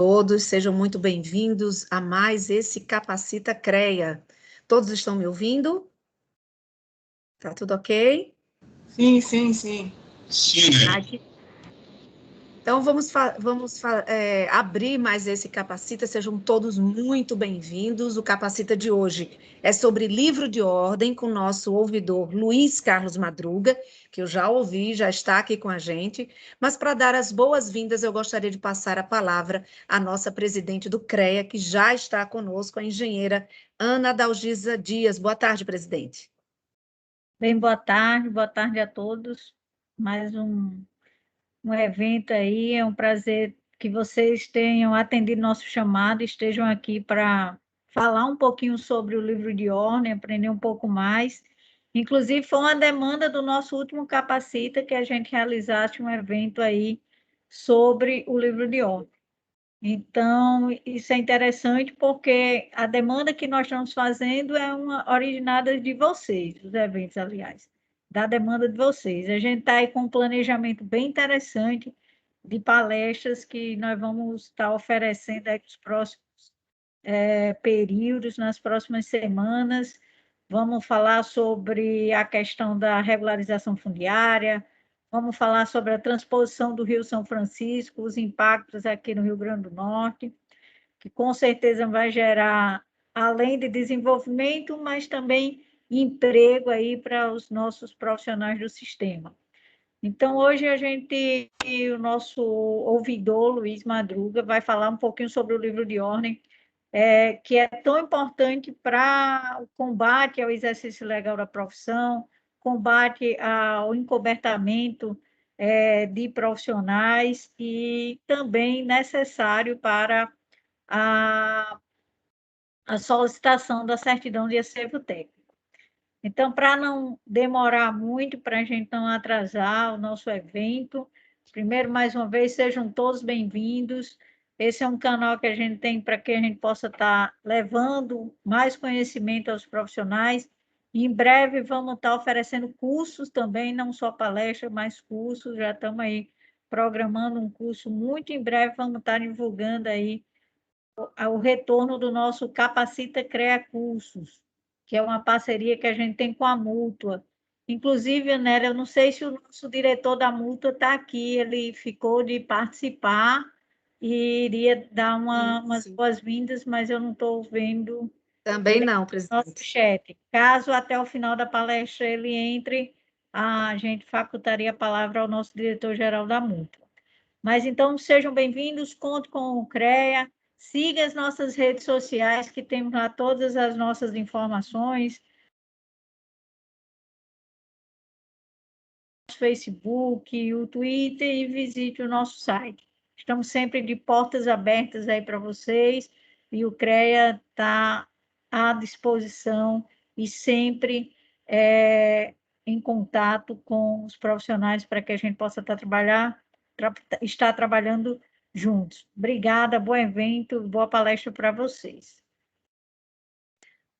Todos sejam muito bem-vindos a mais esse Capacita CREA. Todos estão me ouvindo? Tá tudo ok? Sim, sim, sim. Sim, né? Aqui. Então, vamos abrir mais esse Capacita, sejam todos muito bem-vindos. O Capacita de hoje é sobre livro de ordem, com o nosso ouvidor Luiz Carlos Madruga, que eu já ouvi, já está aqui com a gente. Mas para dar as boas-vindas, eu gostaria de passar a palavra à nossa presidente do CREA, que já está conosco, a engenheira Ana Dalgisa Dias. Boa tarde, presidente. Bem, boa tarde a todos. Mais um evento aí, é um prazer que vocês tenham atendido nosso chamado, estejam aqui para falar um pouquinho sobre o livro de ordem, aprender um pouco mais. Inclusive, foi uma demanda do nosso último Capacita que a gente realizasse um evento aí sobre o livro de ordem. Então, isso é interessante porque a demanda que nós estamos fazendo é uma originada de vocês, dos eventos, aliás, da demanda de vocês. A gente está aí com um planejamento bem interessante de palestras que nós vamos estar oferecendo aí nos próximos períodos, nas próximas semanas. Vamos falar sobre a questão da regularização fundiária, vamos falar sobre a transposição do Rio São Francisco, os impactos aqui no Rio Grande do Norte, que com certeza vai gerar, além de desenvolvimento, mas também emprego aí para os nossos profissionais do sistema. Então, hoje o nosso ouvidor, Luiz Madruga, vai falar um pouquinho sobre o livro de ordem, que é tão importante para o combate ao exercício legal da profissão, combate ao encobertamento de profissionais e também necessário para a solicitação da certidão de acervo técnico. Então, para não demorar muito, para a gente não atrasar o nosso evento, primeiro, mais uma vez, sejam todos bem-vindos. Esse é um canal que a gente tem para que a gente possa estar levando mais conhecimento aos profissionais. E em breve vamos estar oferecendo cursos também, não só palestras, mas cursos. Já estamos aí programando um curso muito em breve, vamos estar divulgando aí o retorno do nosso Capacita CREA Cursos, que é uma parceria que a gente tem com a Mútua. Inclusive, Nélia, eu não sei se o nosso diretor da Mútua está aqui, ele ficou de participar e iria dar umas boas-vindas, mas eu não estou vendo. Também não, No nosso presidente. chat. Caso até o final da palestra ele entre, a gente facultaria a palavra ao nosso diretor-geral da Mútua. Mas então sejam bem-vindos, conto com o CREA, siga as nossas redes sociais, que temos lá todas as nossas informações, o Facebook, o Twitter e visite o nosso site. Estamos sempre de portas abertas aí para vocês e o CREA está à disposição e sempre em contato com os profissionais para que a gente possa estar trabalhando juntos. Obrigada, bom evento, boa palestra para vocês.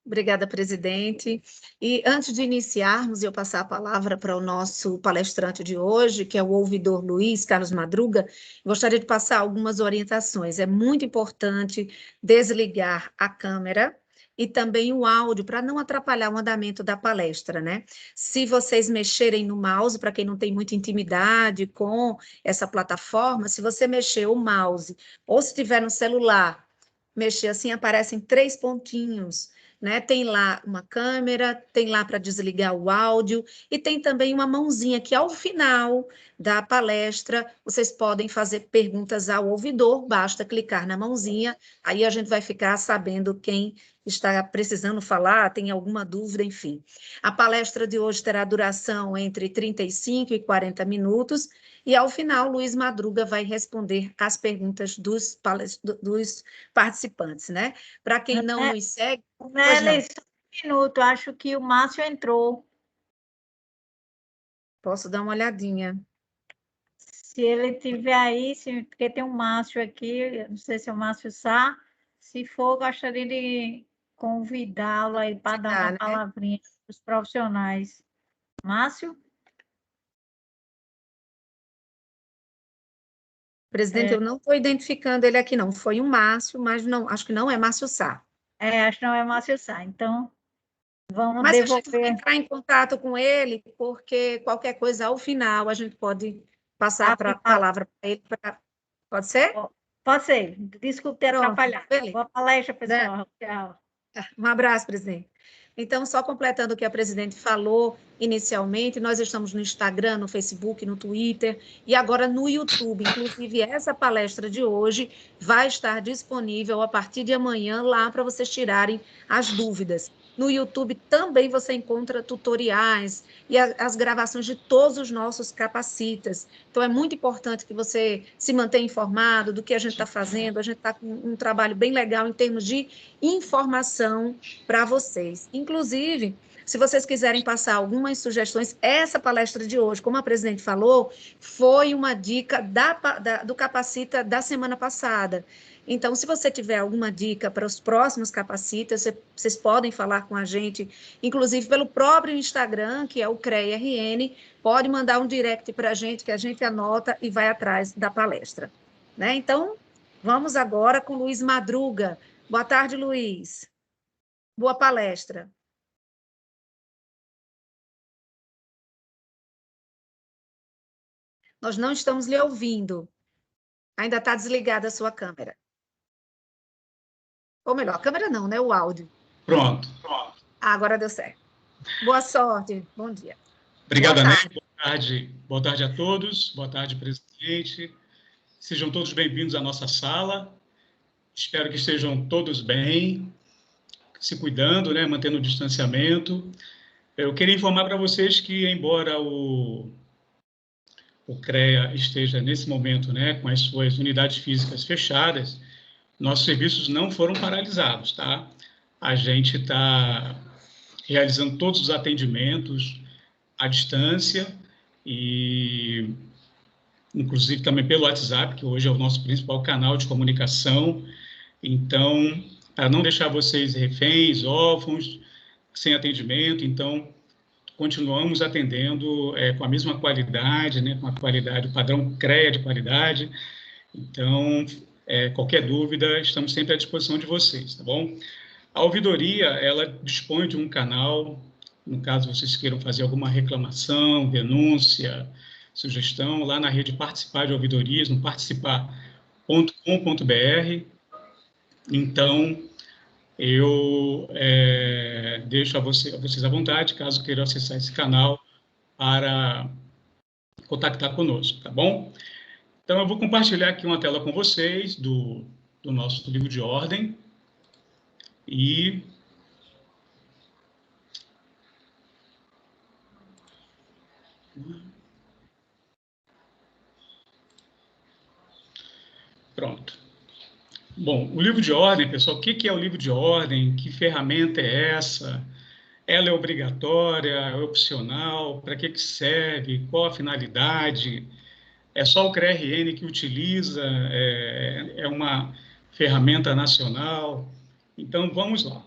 Obrigada, presidente. E antes de iniciarmos, eu passar a palavra para o nosso palestrante de hoje, que é o ouvidor Luiz Carlos Madruga, gostaria de passar algumas orientações. É muito importante desligar a câmera e também o áudio, para não atrapalhar o andamento da palestra, né? Se vocês mexerem no mouse, para quem não tem muita intimidade com essa plataforma, se você mexer o mouse, ou se tiver no celular, mexer assim, aparecem 3 pontinhos, né? Tem lá uma câmera, tem lá para desligar o áudio e tem também uma mãozinha que ao final da palestra vocês podem fazer perguntas ao ouvidor, basta clicar na mãozinha, aí a gente vai ficar sabendo quem está precisando falar, tem alguma dúvida, enfim. A palestra de hoje terá duração entre 35 e 40 minutos e ao final Luiz Madruga vai responder as perguntas dos participantes, né? Para quem não nos segue, Nelly, só um minuto, acho que o Márcio entrou. Posso dar uma olhadinha. Se ele estiver aí, porque tem um Márcio aqui, não sei se é o Márcio Sá, se for, gostaria de convidá-lo aí para dar uma palavrinha para os profissionais. Márcio? Presidente, eu não estou identificando ele aqui, não. Foi o Márcio, mas não, acho que não é Márcio Sá. Acho que não é Márcio Sá. Então, vamos Mas a gente vai devolver entrar em contato com ele, porque qualquer coisa, ao final, a gente pode passar a palavra para ele. Pode ser? Pode ser. Desculpe ter Pronto, atrapalhado. beleza. Boa palestra, pessoal. Tchau. Um abraço, presidente. Então, só completando o que a presidente falou inicialmente, nós estamos no Instagram, no Facebook, no Twitter e agora no YouTube. Inclusive, essa palestra de hoje vai estar disponível a partir de amanhã lá para vocês tirarem as dúvidas. No YouTube também você encontra tutoriais e as gravações de todos os nossos capacitas. Então, é muito importante que você se mantenha informado do que a gente está fazendo. A gente está com um trabalho bem legal em termos de informação para vocês. Inclusive, se vocês quiserem passar algumas sugestões, essa palestra de hoje, como a presidente falou, foi uma dica do Capacita da semana passada. Então, se você tiver alguma dica para os próximos capacitas, vocês podem falar com a gente, inclusive pelo próprio Instagram, que é o CREA-RN, pode mandar um direct para a gente, que a gente anota e vai atrás da palestra. Né? Então, vamos agora com Luiz Madruga. Boa tarde, Luiz. Boa palestra. Nós não estamos lhe ouvindo. Ainda está desligada a sua câmera. Ou melhor, a câmera não, né? O áudio. Pronto. Agora deu certo. Boa sorte. Bom dia. Obrigado, Anete. Boa tarde. Boa tarde a todos. Boa tarde, presidente. Sejam todos bem-vindos à nossa sala. Espero que estejam todos bem, se cuidando, né? Mantendo o distanciamento. Eu queria informar para vocês que, embora o CREA esteja, nesse momento, né, com as suas unidades físicas fechadas, nossos serviços não foram paralisados, tá? A gente está realizando todos os atendimentos à distância e, inclusive, também pelo WhatsApp, que hoje é o nosso principal canal de comunicação. Então, para não deixar vocês reféns, órfãos, sem atendimento, então, continuamos atendendo com a mesma qualidade, né, com a qualidade, o padrão CREA de qualidade. Então, qualquer dúvida, estamos sempre à disposição de vocês, tá bom? A ouvidoria, ela dispõe de um canal, no caso vocês queiram fazer alguma reclamação, denúncia, sugestão, lá na rede Participar de Ouvidorias, no participar.com.br. Então, eu deixo a vocês à vontade, caso queiram acessar esse canal, para contactar conosco, tá bom? Então, eu vou compartilhar aqui uma tela com vocês do nosso livro de ordem. E pronto. Bom, o livro de ordem, pessoal, o que é o livro de ordem? Que ferramenta é essa? Ela é obrigatória? É opcional? Para que serve? Qual a finalidade? É só o CREA-RN que utiliza? É uma ferramenta nacional? Então, vamos lá.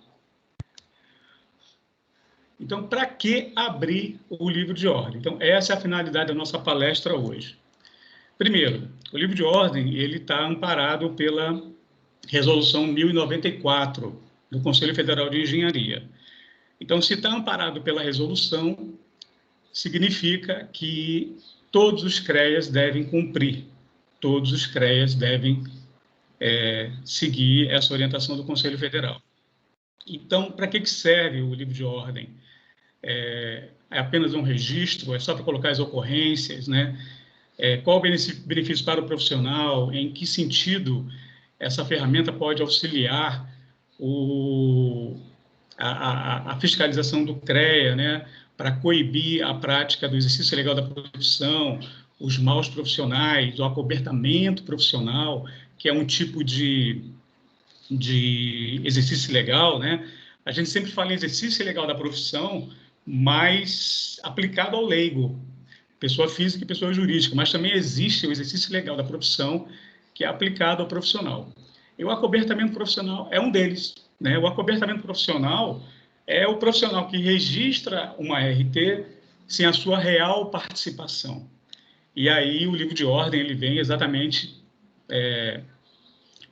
Então, para que abrir o livro de ordem? Então, essa é a finalidade da nossa palestra hoje. Primeiro, o livro de ordem ele está amparado pela Resolução 1094 do Conselho Federal de Engenharia. Então, se está amparado pela resolução, significa que todos os CREAs devem cumprir, todos os CREAs devem seguir essa orientação do Conselho Federal. Então, para que serve o livro de ordem? É apenas um registro? É só para colocar as ocorrências, né? Qual o benefício para o profissional? Em que sentido essa ferramenta pode auxiliar a fiscalização do CREA, né? Para coibir a prática do exercício legal da profissão, os maus profissionais, o acobertamento profissional, que é um tipo de exercício legal, né? A gente sempre fala em exercício legal da profissão, mas aplicado ao leigo, pessoa física e pessoa jurídica, mas também existe o exercício legal da profissão que é aplicado ao profissional. E o acobertamento profissional é um deles, né? O acobertamento profissional é o profissional que registra uma RT sem a sua real participação. E aí o livro de ordem ele vem exatamente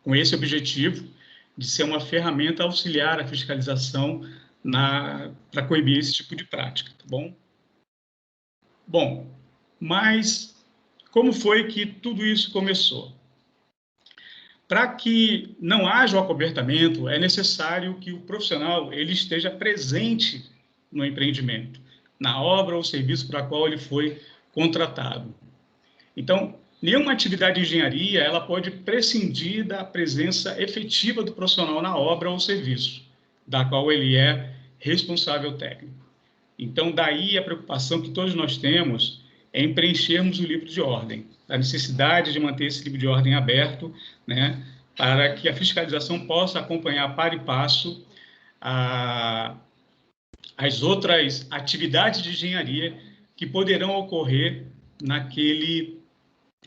com esse objetivo de ser uma ferramenta auxiliar à fiscalização para coibir esse tipo de prática, tá bom? Bom, mas como foi que tudo isso começou? Para que não haja o acobertamento, é necessário que o profissional ele esteja presente no empreendimento, na obra ou serviço para a qual ele foi contratado. Então, nenhuma atividade de engenharia ela pode prescindir da presença efetiva do profissional na obra ou serviço, da qual ele é responsável técnico. Então, daí a preocupação que todos nós temos em preenchermos o livro de ordem, a necessidade de manter esse livro de ordem aberto, né, para que a fiscalização possa acompanhar para e passo as outras atividades de engenharia que poderão ocorrer naquele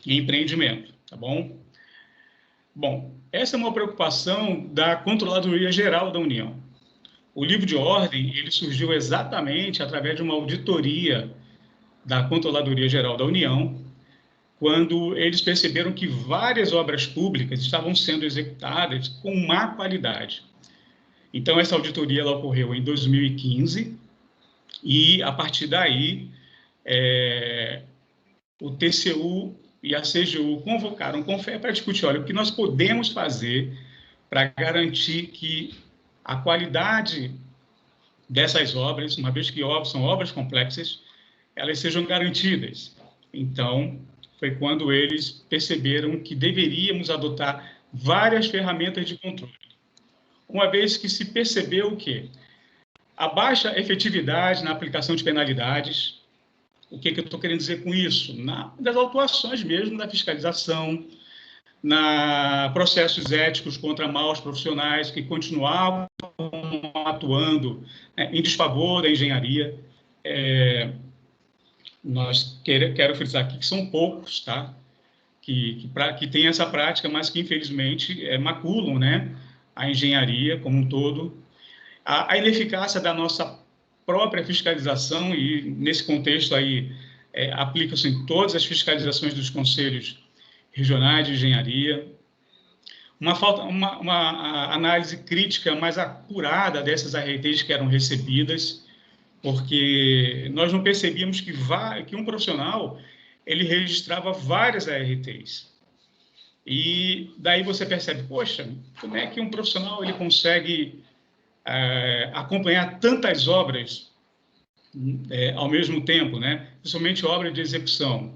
empreendimento, tá bom? Bom, essa é uma preocupação da Controladoria Geral da União. O livro de ordem, ele surgiu exatamente através de uma auditoria da Controladoria Geral da União, quando eles perceberam que várias obras públicas estavam sendo executadas com má qualidade. Então, essa auditoria ela ocorreu em 2015, e, a partir daí, o TCU e a CGU convocaram o CONFER para discutir, olha, o que nós podemos fazer para garantir que a qualidade dessas obras, uma vez que são obras complexas, elas sejam garantidas. Então, foi quando eles perceberam que deveríamos adotar várias ferramentas de controle. Uma vez que se percebeu que a baixa efetividade na aplicação de penalidades, o que eu estou querendo dizer com isso? Das autuações mesmo da fiscalização, processos éticos contra maus profissionais que continuavam atuando em desfavor da engenharia. Quero frisar aqui que são poucos, tá? que têm essa prática, mas que, infelizmente, maculam, né, a engenharia como um todo. A ineficácia da nossa própria fiscalização, e, nesse contexto, aí aplica-se em todas as fiscalizações dos conselhos regionais de engenharia. Uma análise crítica mais acurada dessas ARTs que eram recebidas, porque nós não percebíamos que um profissional ele registrava várias ARTs. E daí você percebe, poxa, como é que um profissional ele consegue acompanhar tantas obras ao mesmo tempo, né? Principalmente obras de execução.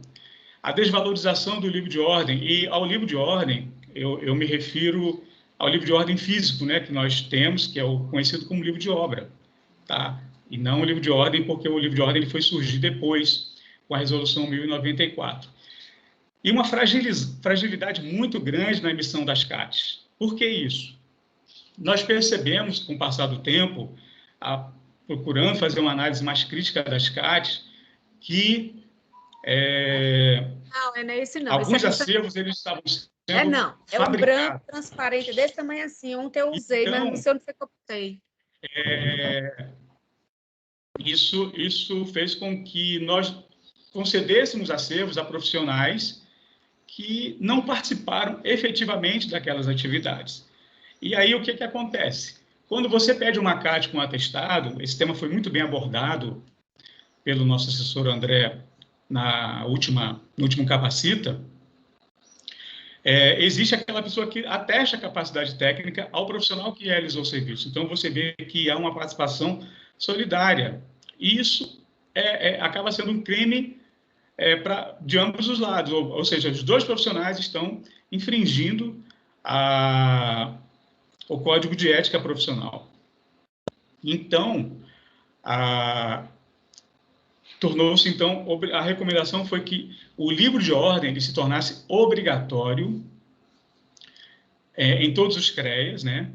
A desvalorização do livro de ordem, e ao livro de ordem, eu me refiro ao livro de ordem físico, né, que nós temos, que é o conhecido como livro de obra, tá? E não o livro de ordem, porque o livro de ordem ele foi surgir depois, com a Resolução 1094. E uma fragilidade muito grande na emissão das CATs. Por que isso? Nós percebemos, com o passar do tempo, procurando fazer uma análise mais crítica das CATs, que não é esse não. Alguns acervos eles estavam sendo não. É um branco transparente desse tamanho assim. Ontem eu usei, então, mas no seu não foi que eu botei. Isso fez com que nós concedêssemos acervos a profissionais que não participaram efetivamente daquelas atividades. E aí o que acontece? Quando você pede uma CAT com atestado, esse tema foi muito bem abordado pelo nosso assessor André no último Capacita, existe aquela pessoa que atesta a capacidade técnica ao profissional que realizou o serviço. Então, você vê que há uma participação solidária. E isso acaba sendo um crime de ambos os lados, ou seja, os dois profissionais estão infringindo o Código de Ética Profissional. Então, tornou-se, então, a recomendação foi que o livro de ordem ele se tornasse obrigatório em todos os CREAs, né,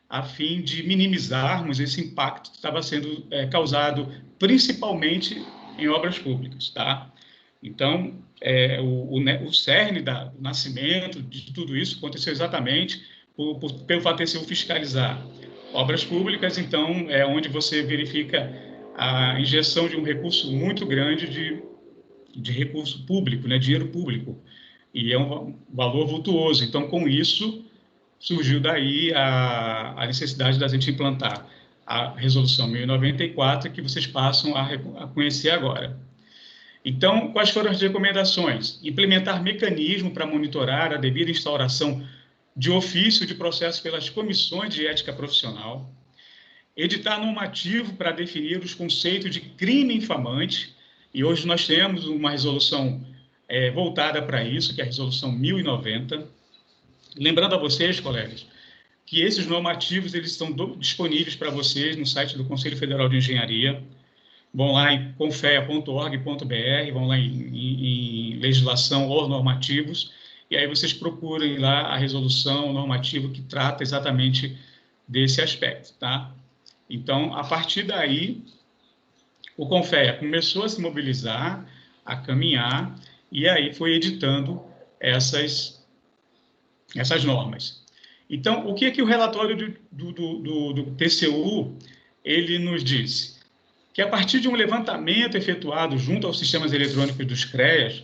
a fim de minimizarmos esse impacto que estava sendo causado principalmente em obras públicas, tá? Então, o cerne do nascimento de tudo isso aconteceu exatamente pelo fato de TCU fiscalizar obras públicas, então, é onde você verifica a injeção de um recurso muito grande de recurso público, né, dinheiro público, e é um valor vultuoso. Então, com isso, surgiu daí a necessidade da gente implantar a Resolução 1094, que vocês passam a conhecer agora. Então, quais foram as recomendações? Implementar mecanismo para monitorar a devida instauração de ofício de processo pelas comissões de ética profissional, editar normativo para definir os conceitos de crime infamante, e hoje nós temos uma resolução voltada para isso, que é a Resolução 1090. Lembrando a vocês, colegas, que esses normativos eles estão disponíveis para vocês no site do Conselho Federal de Engenharia. Vão lá em confea.org.br, vão lá em legislação ou normativos, e aí vocês procurem lá a resolução, o normativo que trata exatamente desse aspecto, tá? Então, a partir daí, o Confea começou a se mobilizar, a caminhar, e aí foi editando essas normas. Então, o que o relatório do TCU ele nos disse? Que a partir de um levantamento efetuado junto aos sistemas eletrônicos dos CREAs,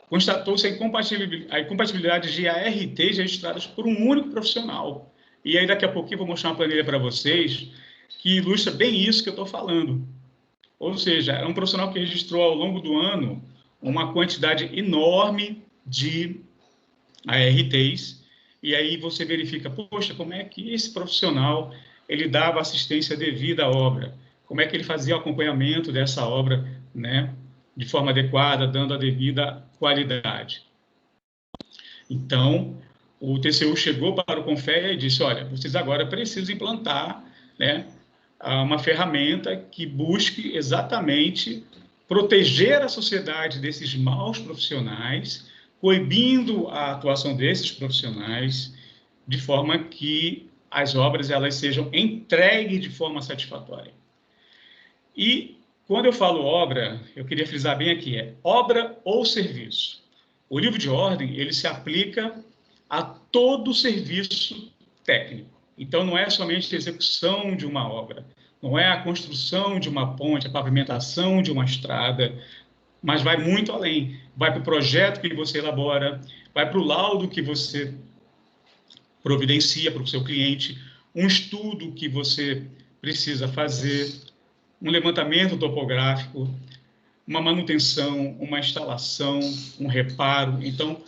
constatou-se a incompatibilidade de ARTs registradas por um único profissional. E aí, daqui a pouquinho, eu vou mostrar uma planilha para vocês que ilustra bem isso que eu estou falando. Ou seja, é um profissional que registrou ao longo do ano uma quantidade enorme de ARTs, e aí você verifica, poxa, como é que esse profissional ele dava assistência devida à obra? Como é que ele fazia o acompanhamento dessa obra, né, de forma adequada, dando a devida qualidade? Então, o TCU chegou para o Confea e disse, olha, vocês agora precisam implantar, né, uma ferramenta que busque exatamente proteger a sociedade desses maus profissionais, coibindo a atuação desses profissionais, de forma que as obras elas sejam entregues de forma satisfatória. E, quando eu falo obra, eu queria frisar bem aqui, é obra ou serviço. O livro de ordem, ele se aplica a todo serviço técnico. Então, não é somente a execução de uma obra, não é a construção de uma ponte, a pavimentação de uma estrada, mas vai muito além. Vai para o projeto que você elabora, vai para o laudo que você providencia para o seu cliente, um estudo que você precisa fazer, um levantamento topográfico, uma manutenção, uma instalação, um reparo. Então,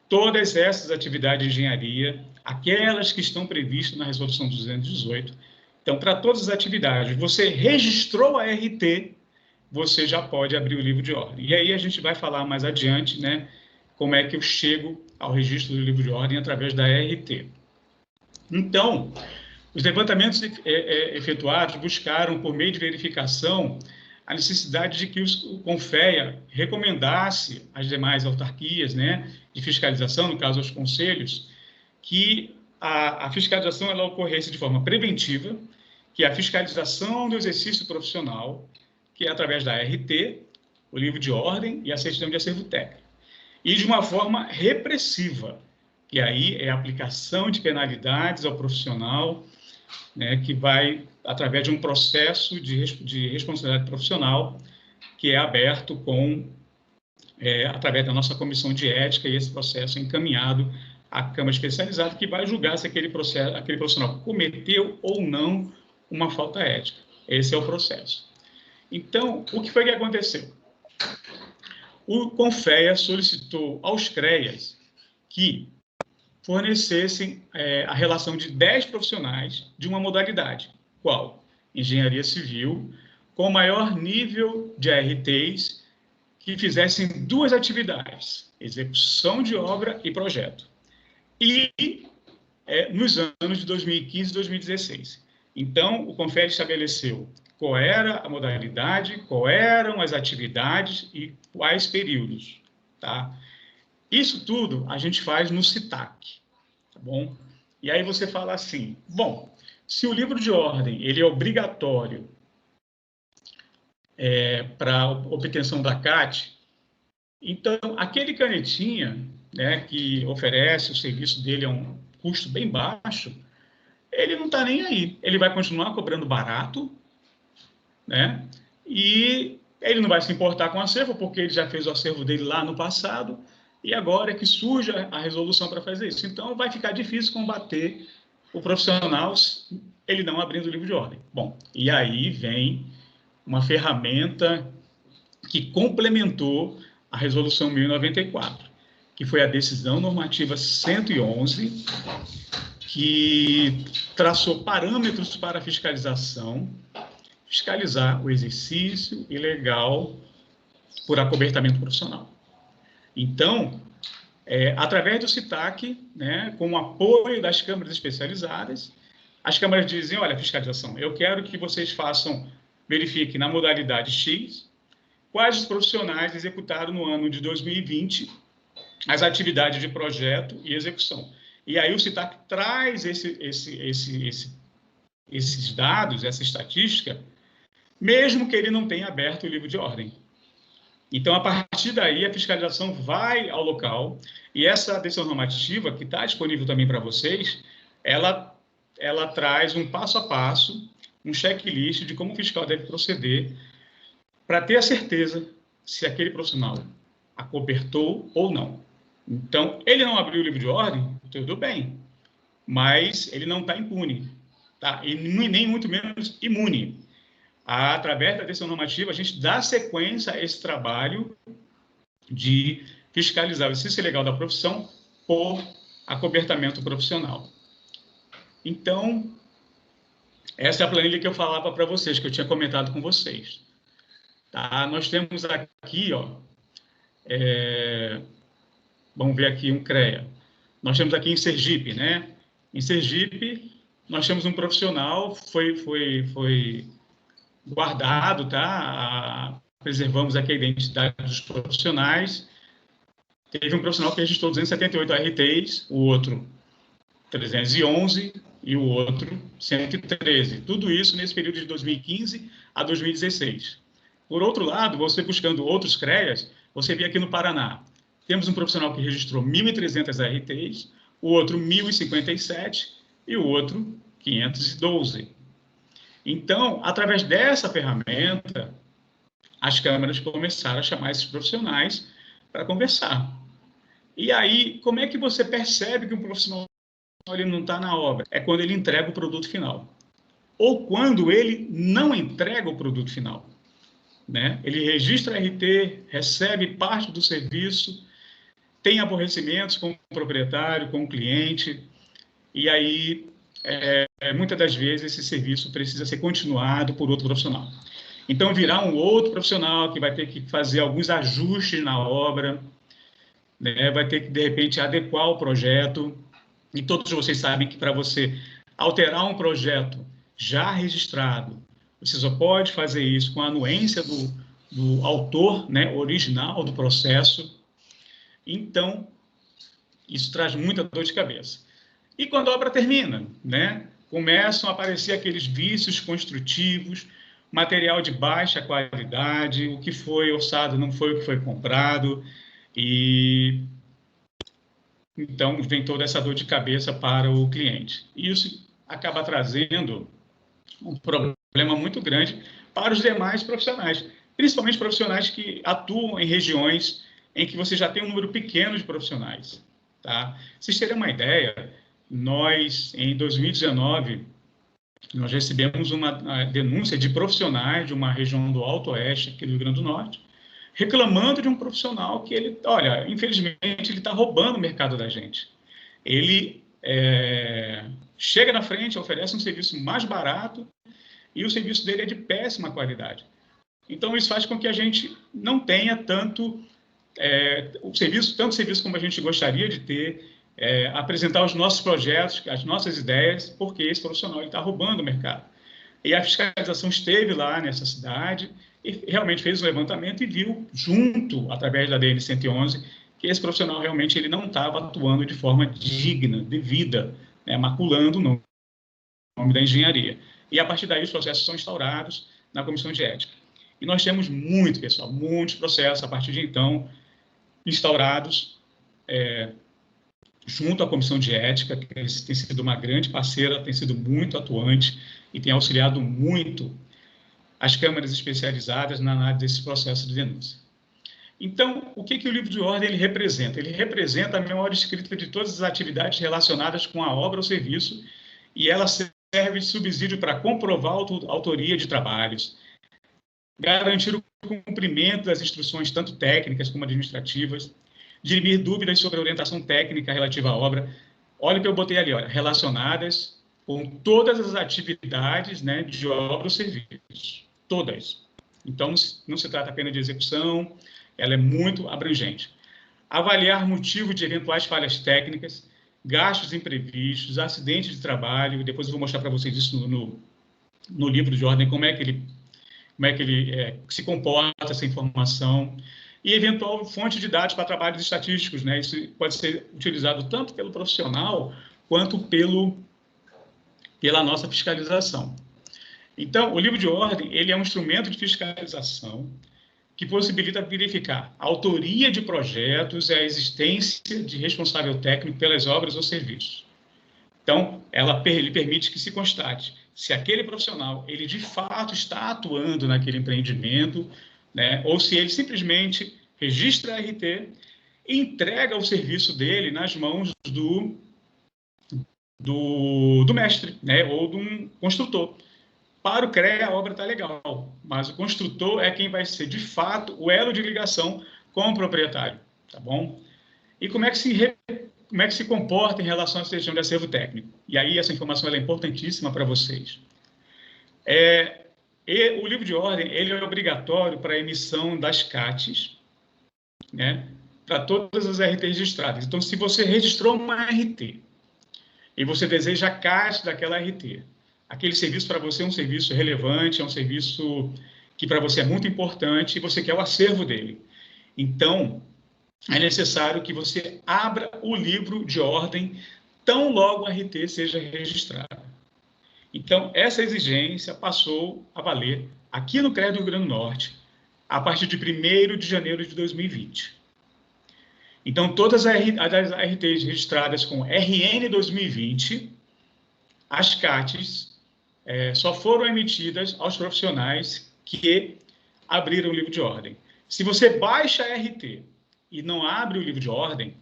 todas essas atividades de engenharia, aquelas que estão previstas na Resolução 218, então, para todas as atividades, você registrou a RT, você já pode abrir o livro de ordem. E aí a gente vai falar mais adiante, né, como é que eu chego ao registro do livro de ordem através da RT. Então, os levantamentos efetuados buscaram, por meio de verificação, a necessidade de que o Confea recomendasse às demais autarquias, né, de fiscalização, no caso aos conselhos, que a fiscalização ela ocorresse de forma preventiva, que a fiscalização do exercício profissional, que é através da RT, o livro de ordem e a certidão de acervo técnico, e de uma forma repressiva, que aí é a aplicação de penalidades ao profissional, né, que vai através de um processo de responsabilidade profissional que é aberto através da nossa comissão de ética, e esse processo é encaminhado à Câmara Especializada, que vai julgar se aquele profissional cometeu ou não uma falta ética. Esse é o processo. Então, o que foi que aconteceu? O Confea solicitou aos CREAs que fornecessem a relação de 10 profissionais de uma modalidade. Qual? Engenharia civil, com maior nível de ARTs, que fizessem duas atividades, execução de obra e projeto. E nos anos de 2015 e 2016. Então, o Confea estabeleceu qual era a modalidade, quais eram as atividades e quais períodos, tá? Isso tudo a gente faz no CITAC, tá bom? E aí você fala assim, bom, se o livro de ordem ele é obrigatório para obtenção da CAT, então aquele canetinha, né, que oferece o serviço dele a um custo bem baixo, ele não está nem aí. Ele vai continuar cobrando barato, né? E ele não vai se importar com o acervo, porque ele já fez o acervo dele lá no passado, e agora é que surge a resolução para fazer isso. Então, vai ficar difícil combater o profissional ele não abrindo o livro de ordem. Bom, e aí vem uma ferramenta que complementou a resolução 1094, que foi a decisão normativa 111, que traçou parâmetros para a fiscalização, fiscalizar o exercício ilegal por acobertamento profissional. Então, através do CITAC, né, com o apoio das câmaras especializadas, as câmaras dizem, olha, fiscalização, eu quero que vocês verifiquem na modalidade X, quais os profissionais executaram no ano de 2020 as atividades de projeto e execução. E aí o CITAC traz esses dados, essa estatística, mesmo que ele não tenha aberto o livro de ordem. Então, a partir daí, a fiscalização vai ao local, e essa decisão normativa, que está disponível também para vocês, ela traz um passo a passo, um checklist de como o fiscal deve proceder para ter a certeza se aquele profissional acobertou ou não. Então, ele não abriu o livro de ordem, tudo bem, mas ele não está impune, tá? E nem muito menos imune. Através da decisão normativa, a gente dá sequência a esse trabalho de fiscalizar o exercício legal da profissão por acobertamento profissional. Então, essa é a planilha que eu falava para vocês, que eu tinha comentado com vocês. Tá? Nós temos aqui, ó, vamos ver aqui um CREA. Nós temos aqui em Sergipe, né? Em Sergipe, nós temos um profissional, foi guardado, tá? Preservamos aqui a identidade dos profissionais. Teve um profissional que registrou 278 RTs, o outro 311 e o outro 113. Tudo isso nesse período de 2015 a 2016. Por outro lado, você buscando outros CREAs, você vê aqui no Paraná. Temos um profissional que registrou 1.300 RTs, o outro 1.057 e o outro 512. Então, através dessa ferramenta, as câmaras começaram a chamar esses profissionais para conversar. E aí, como é que você percebe que um profissional ele não está na obra? É quando ele entrega o produto final. Ou quando ele não entrega o produto final. Né? Ele registra RT, recebe parte do serviço, tem aborrecimentos com o proprietário, com o cliente, e aí, muitas das vezes, esse serviço precisa ser continuado por outro profissional. Então, virá um outro profissional que vai ter que fazer alguns ajustes na obra, né? Vai ter que, de repente, adequar o projeto, e todos vocês sabem que para você alterar um projeto já registrado, você só pode fazer isso com a anuência do autor, né, original do processo. Então, isso traz muita dor de cabeça. E quando a obra termina, né, começam a aparecer aqueles vícios construtivos, material de baixa qualidade, o que foi orçado não foi o que foi comprado, e então vem toda essa dor de cabeça para o cliente. E isso acaba trazendo um problema muito grande para os demais profissionais, principalmente profissionais que atuam em regiões em que você já tem um número pequeno de profissionais. Tá? Vocês terem uma ideia, nós, em 2019, nós recebemos uma denúncia de profissionais de uma região do Alto Oeste, aqui do Rio Grande do Norte, reclamando de um profissional que ele, olha, infelizmente, ele está roubando o mercado da gente. Ele chega na frente, oferece um serviço mais barato e o serviço dele é de péssima qualidade. Então, isso faz com que a gente não tenha tanto serviço como a gente gostaria de ter, apresentar os nossos projetos, as nossas ideias, porque esse profissional está roubando o mercado. E a fiscalização esteve lá nessa cidade e realmente fez um levantamento e viu, junto, através da DN 111, que esse profissional realmente ele não estava atuando de forma digna, devida, né, maculando o nome da engenharia. E, a partir daí, os processos são instaurados na Comissão de Ética. E nós temos muito, pessoal, muitos processos, a partir de então, instaurados junto à Comissão de Ética, que tem sido uma grande parceira, tem sido muito atuante e tem auxiliado muito as câmaras especializadas na análise desse processo de denúncia. Então, o que o livro de ordem ele representa? Ele representa a memória escrita de todas as atividades relacionadas com a obra ou serviço, e ela serve de subsídio para comprovar a autoria de trabalhos, garantir o cumprimento das instruções, tanto técnicas como administrativas, dirimir dúvidas sobre a orientação técnica relativa à obra. Olha o que eu botei ali, olha, relacionadas com todas as atividades, né, de obra ou serviço, todas. Então, não se trata apenas de execução, ela é muito abrangente. Avaliar motivo de eventuais falhas técnicas, gastos imprevistos, acidentes de trabalho, depois eu vou mostrar para vocês isso no livro de ordem, como é que ele se comporta essa informação, e eventual fonte de dados para trabalhos estatísticos, né? Isso pode ser utilizado tanto pelo profissional quanto pela nossa fiscalização. Então, o livro de ordem ele é um instrumento de fiscalização que possibilita verificar a autoria de projetos e a existência de responsável técnico pelas obras ou serviços. Então, ele permite que se constate se aquele profissional, ele de fato está atuando naquele empreendimento, né, ou se ele simplesmente registra a RT e entrega o serviço dele nas mãos do mestre, né, ou de um construtor. Para o CREA, a obra está legal, mas o construtor é quem vai ser, de fato, o elo de ligação com o proprietário, tá bom? E como é que se comporta em relação à gestão de acervo técnico? E aí, essa informação ela é importantíssima para vocês. E o livro de ordem ele é obrigatório para a emissão das CATs, né, para todas as RTs registradas. Então, se você registrou uma RT e você deseja a CAT daquela RT, aquele serviço para você é um serviço relevante, é um serviço que para você é muito importante e você quer o acervo dele. Então, é necessário que você abra o livro de ordem tão logo a RT seja registrada. Então, essa exigência passou a valer aqui no CREA do Rio Grande do Norte a partir de 1º de janeiro de 2020. Então, todas as RTs registradas com RN 2020, as CATs só foram emitidas aos profissionais que abriram o livro de ordem. Se você baixa a RT e não abre o livro de ordem,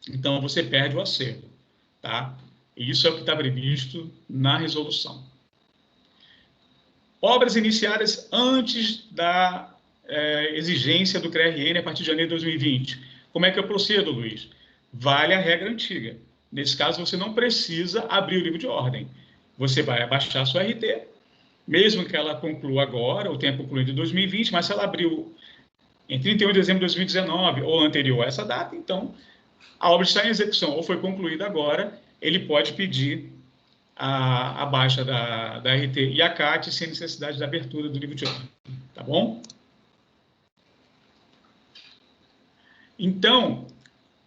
então você perde o acervo, tá? E isso é o que está previsto na resolução. Obras iniciadas antes da exigência do CRRN a partir de janeiro de 2020. Como é que eu procedo, Luiz? Vale a regra antiga. Nesse caso, você não precisa abrir o livro de ordem. Você vai abaixar a sua RT, mesmo que ela conclua agora, o tempo concluído em 2020, mas se ela abriu em 31 de dezembro de 2019 ou anterior a essa data, então a obra está em execução ou foi concluída agora, ele pode pedir a baixa da RT e a CAT sem necessidade da abertura do livro de ordem. Tá bom? Então,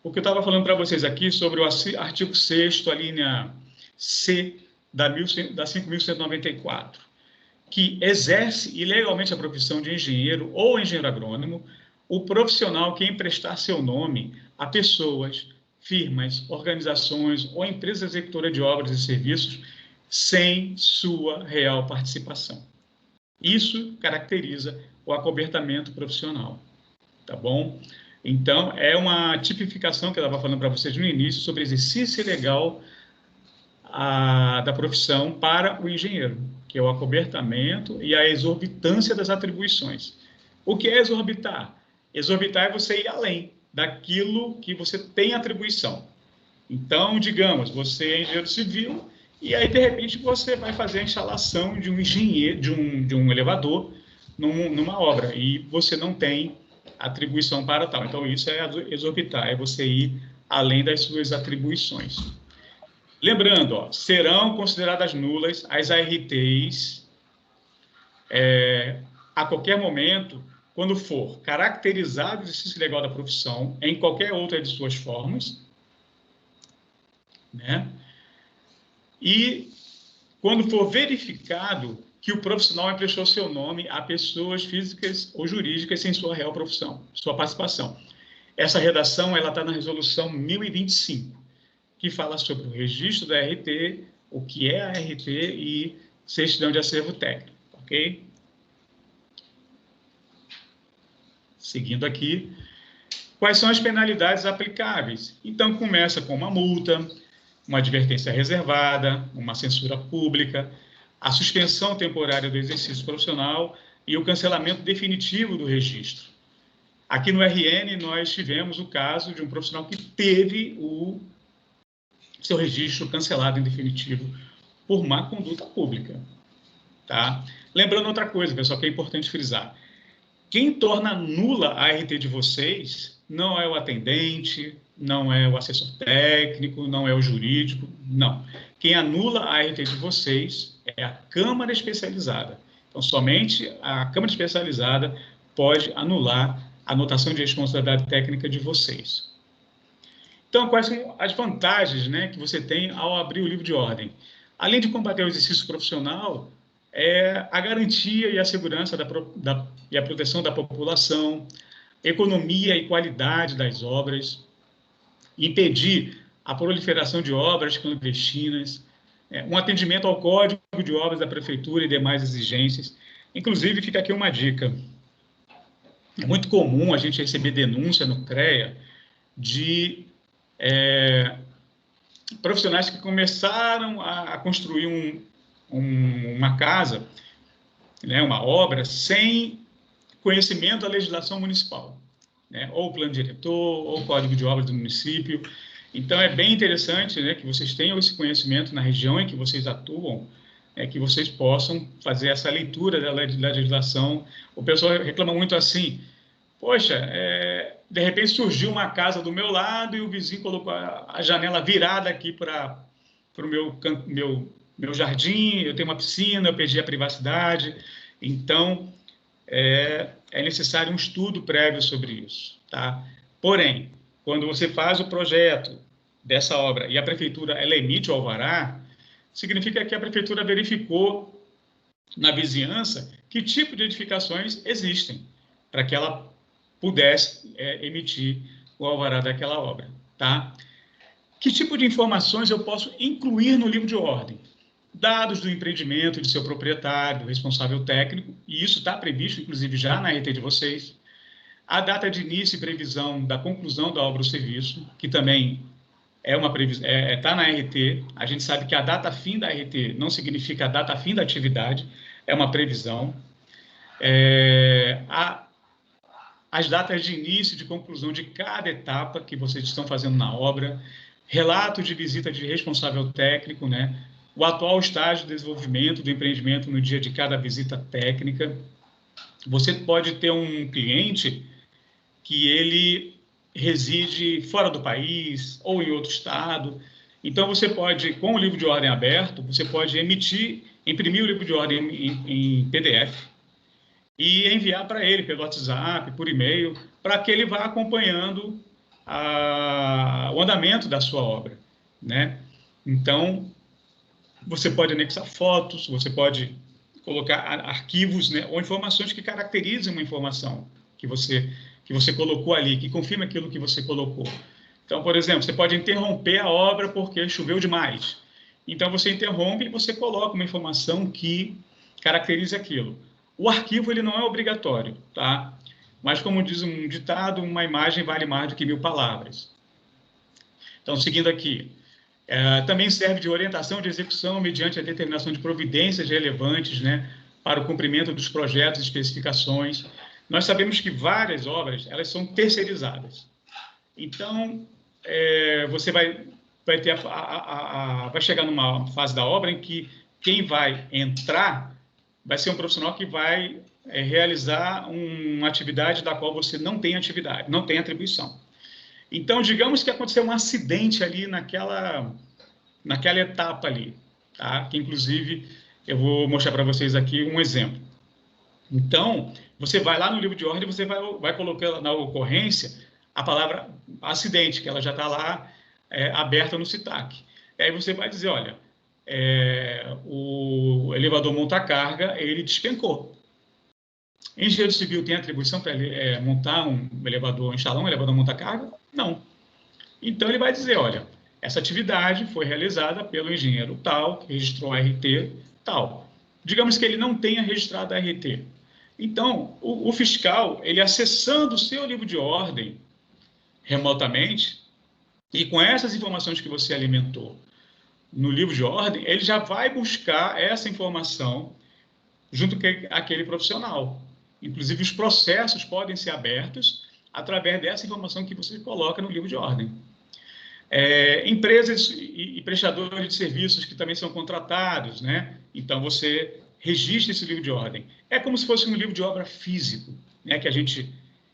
o que eu estava falando para vocês aqui sobre o artigo 6º, a linha C da 5.194, que exerce ilegalmente a profissão de engenheiro ou engenheiro agrônomo, o profissional que emprestar seu nome a pessoas, firmas, organizações ou empresas executoras de obras e serviços sem sua real participação. Isso caracteriza o acobertamento profissional, tá bom? Então, é uma tipificação que eu estava falando para vocês no início sobre exercício ilegal da profissão para o engenheiro, que é o acobertamento e a exorbitância das atribuições. O que é exorbitar? Exorbitar é você ir além daquilo que você tem atribuição. Então, digamos, você é engenheiro civil e aí, de repente, você vai fazer a instalação de um engenheiro, de um elevador numa obra e você não tem atribuição para tal. Então, isso é exorbitar, é você ir além das suas atribuições. Lembrando, ó, serão consideradas nulas as ARTs a qualquer momento, quando for caracterizado o exercício legal da profissão em qualquer outra de suas formas, né? E quando for verificado que o profissional emprestou seu nome a pessoas físicas ou jurídicas sem sua real profissão, sua participação. Essa redação ela está na resolução 1025, que fala sobre o registro da RT, o que é a RT e certidão de acervo técnico, ok? Seguindo aqui, quais são as penalidades aplicáveis? Então, começa com uma multa, uma advertência reservada, uma censura pública, a suspensão temporária do exercício profissional e o cancelamento definitivo do registro. Aqui no RN, nós tivemos o caso de um profissional que teve o seu registro cancelado em definitivo por má conduta pública. Tá? Lembrando outra coisa, pessoal, que é importante frisar. Quem torna nula a ART de vocês não é o atendente, não é o assessor técnico, não é o jurídico, não. Quem anula a ART de vocês é a Câmara Especializada. Então, somente a Câmara Especializada pode anular a anotação de responsabilidade técnica de vocês. Então, quais são as vantagens, né, que você tem ao abrir o livro de ordem? Além de combater o exercício profissional, a garantia e a segurança e a proteção da população, economia e qualidade das obras, impedir a proliferação de obras clandestinas, um atendimento ao Código de Obras da Prefeitura e demais exigências. Inclusive, fica aqui uma dica. É muito comum a gente receber denúncia no CREA de profissionais que começaram a construir uma casa, né, uma obra, sem conhecimento da legislação municipal, né, ou o plano diretor, ou o Código de Obras do município. Então, é bem interessante, né, que vocês tenham esse conhecimento na região em que vocês atuam, que vocês possam fazer essa leitura da legislação. O pessoal reclama muito assim, poxa, de repente surgiu uma casa do meu lado e o vizinho colocou a janela virada aqui para o meu jardim, eu tenho uma piscina, eu perdi a privacidade. Então, é necessário um estudo prévio sobre isso, tá? Porém, quando você faz o projeto dessa obra e a prefeitura ela emite o alvará, significa que a prefeitura verificou na vizinhança que tipo de edificações existem para que ela pudesse emitir o alvará daquela obra, tá? Que tipo de informações eu posso incluir no livro de ordem? Dados do empreendimento de seu proprietário, do responsável técnico, e isso está previsto, inclusive, já na RT de vocês. A data de início e previsão da conclusão da obra ou serviço, que também está na RT. A gente sabe que a data fim da RT não significa a data fim da atividade, é uma previsão. As datas de início e de conclusão de cada etapa que vocês estão fazendo na obra, relato de visita de responsável técnico, né? O atual estágio de desenvolvimento do empreendimento no dia de cada visita técnica. Você pode ter um cliente que ele reside fora do país ou em outro estado. Então, você pode, com o livro de ordem aberto, você pode imprimir o livro de ordem em PDF e enviar para ele pelo WhatsApp, por e-mail, para que ele vá acompanhando o andamento da sua obra, né? Então, você pode anexar fotos, você pode colocar arquivos, né, ou informações que caracterizem uma informação que você colocou ali, que confirma aquilo que você colocou. Então, por exemplo, você pode interromper a obra porque choveu demais. Então, você interrompe e você coloca uma informação que caracterize aquilo. O arquivo ele não é obrigatório, tá? Mas, como diz um ditado, uma imagem vale mais do que 1000 palavras. Então, seguindo aqui. Também serve de orientação de execução mediante a determinação de providências relevantes, né, para o cumprimento dos projetos e especificações. Nós sabemos que várias obras elas são terceirizadas. Então, você vai chegar numa fase da obra em que quem vai entrar vai ser um profissional que vai realizar uma atividade da qual você não tem atividade, não tem atribuição. Então, digamos que aconteceu um acidente ali naquela etapa ali, tá? Que, inclusive, eu vou mostrar para vocês aqui um exemplo. Então, você vai lá no livro de ordem e você vai colocar na ocorrência a palavra acidente, que ela já está lá aberta no CITAC. E aí você vai dizer, olha, o elevador monta-carga, ele despencou. Engenheiro civil tem atribuição para montar um elevador, instalar um elevador monta-carga? Não. Então, ele vai dizer, olha, essa atividade foi realizada pelo engenheiro tal, que registrou a RT tal. Digamos que ele não tenha registrado a RT. Então, o fiscal, ele acessando o seu livro de ordem remotamente, e com essas informações que você alimentou no livro de ordem, ele já vai buscar essa informação junto com aquele profissional. Inclusive, os processos podem ser abertos através dessa informação que você coloca no livro de ordem. Empresas e prestadores de serviços que também são contratados, né? Então, você registra esse livro de ordem. É como se fosse um livro de obra físico, né? Que a gente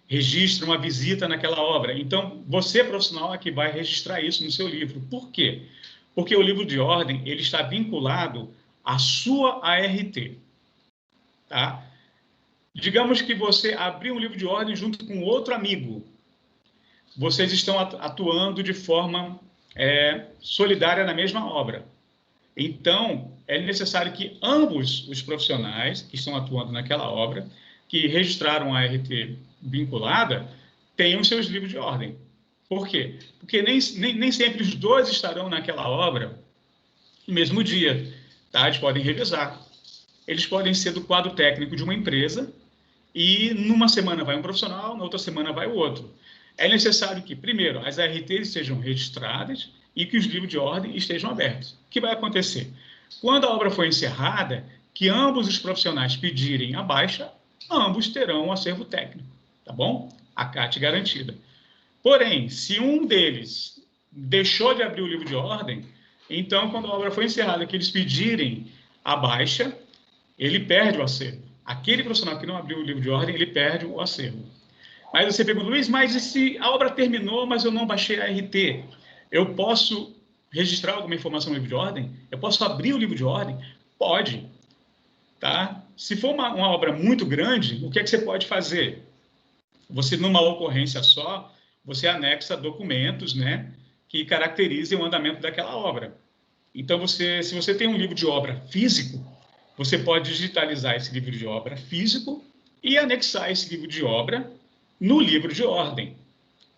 registra uma visita naquela obra. Então, você, profissional, é que vai registrar isso no seu livro. Por quê? Porque o livro de ordem ele está vinculado à sua ART. Tá? Digamos que você abriu um livro de ordem junto com outro amigo. Vocês estão atuando de forma solidária na mesma obra. Então, é necessário que ambos os profissionais que estão atuando naquela obra, que registraram a ART vinculada, tenham seus livros de ordem. Por quê? Porque nem sempre os dois estarão naquela obra no mesmo dia. Tá? Eles podem revezar. Eles podem ser do quadro técnico de uma empresa e numa semana vai um profissional, na outra semana vai o outro. É necessário que, primeiro, as ARTs sejam registradas e que os livros de ordem estejam abertos. O que vai acontecer? Quando a obra for encerrada, que ambos os profissionais pedirem a baixa, ambos terão um acervo técnico, tá bom? A CAT garantida. Porém, se um deles deixou de abrir o livro de ordem, então, quando a obra for encerrada, que eles pedirem a baixa, ele perde o acervo. Aquele profissional que não abriu o livro de ordem, ele perde o acervo. Mas você pergunta, Luiz, mas e se a obra terminou, mas eu não baixei a ART? Eu posso registrar alguma informação no livro de ordem? Eu posso abrir o livro de ordem? Pode. Tá? Se for uma obra muito grande, o que é que você pode fazer? Você, numa ocorrência só, você anexa documentos, né, que caracterizem o andamento daquela obra. Então, se você tem um livro de obra físico, você pode digitalizar esse livro de obra físico e anexar esse livro de obra no livro de ordem.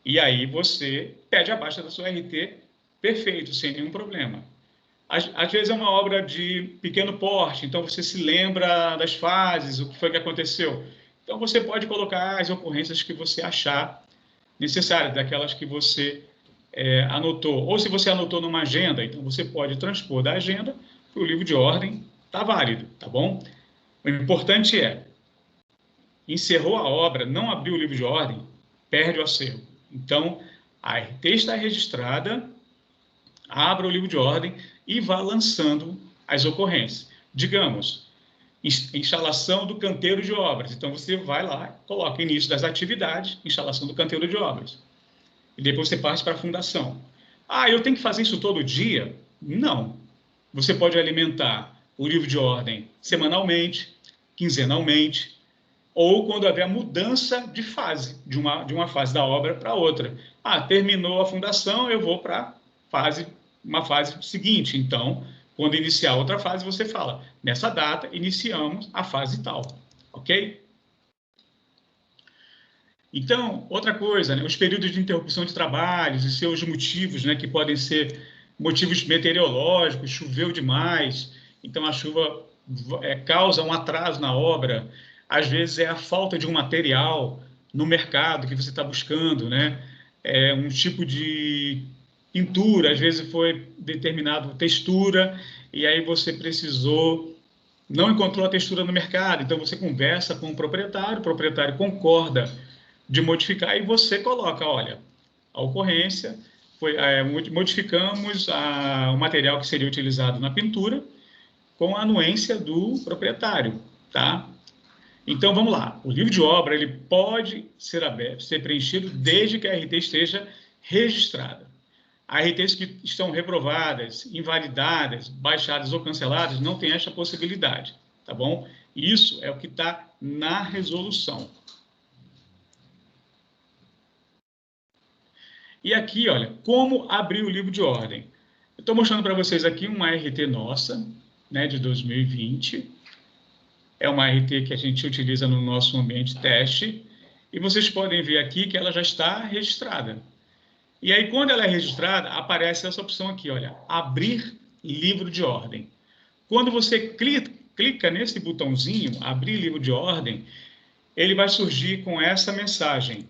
E aí você pede a baixa da sua RT perfeito, sem nenhum problema. Às vezes é uma obra de pequeno porte, então você se lembra das fases, o que foi que aconteceu. Então você pode colocar as ocorrências que você achar necessárias, daquelas que você anotou. Ou se você anotou numa agenda, então você pode transpor da agenda para o livro de ordem, está válido, tá bom? O importante é, encerrou a obra, não abriu o livro de ordem, perde o acervo. Então, a RT está registrada, abra o livro de ordem e vá lançando as ocorrências. Digamos, instalação do canteiro de obras. Então, você vai lá, coloca início das atividades, instalação do canteiro de obras. E depois você parte para a fundação. Ah, eu tenho que fazer isso todo dia? Não. Você pode alimentar o livro de ordem semanalmente, quinzenalmente, ou quando haver a mudança de fase, de uma fase da obra para outra. Ah, terminou a fundação, eu vou para uma fase seguinte. Então, quando iniciar outra fase, você fala, nessa data, iniciamos a fase tal, ok? Então, outra coisa, né, os períodos de interrupção de trabalhos e seus motivos, né, que podem ser motivos meteorológicos, choveu demais, então a chuva causa um atraso na obra, às vezes é a falta de um material no mercado que você está buscando, né? Um tipo de pintura, às vezes foi determinado textura, e aí você não encontrou a textura no mercado, então você conversa com o proprietário concorda de modificar, e você coloca, olha, a ocorrência foi, modificamos o material que seria utilizado na pintura com a anuência do proprietário, tá? Então, vamos lá. O livro de obra ele pode ser aberto, ser preenchido desde que a RT esteja registrada. ARTs que estão reprovadas, invalidadas, baixadas ou canceladas não tem essa possibilidade, tá bom? Isso é o que está na resolução. E aqui, olha, como abrir o livro de ordem. Eu estou mostrando para vocês aqui uma ART nossa, né, de 2020. É uma ART que a gente utiliza no nosso ambiente teste. E vocês podem ver aqui que ela já está registrada. E aí, quando ela é registrada, aparece essa opção aqui, olha, abrir livro de ordem. Quando você clica nesse botãozinho, abrir livro de ordem, ele vai surgir com essa mensagem.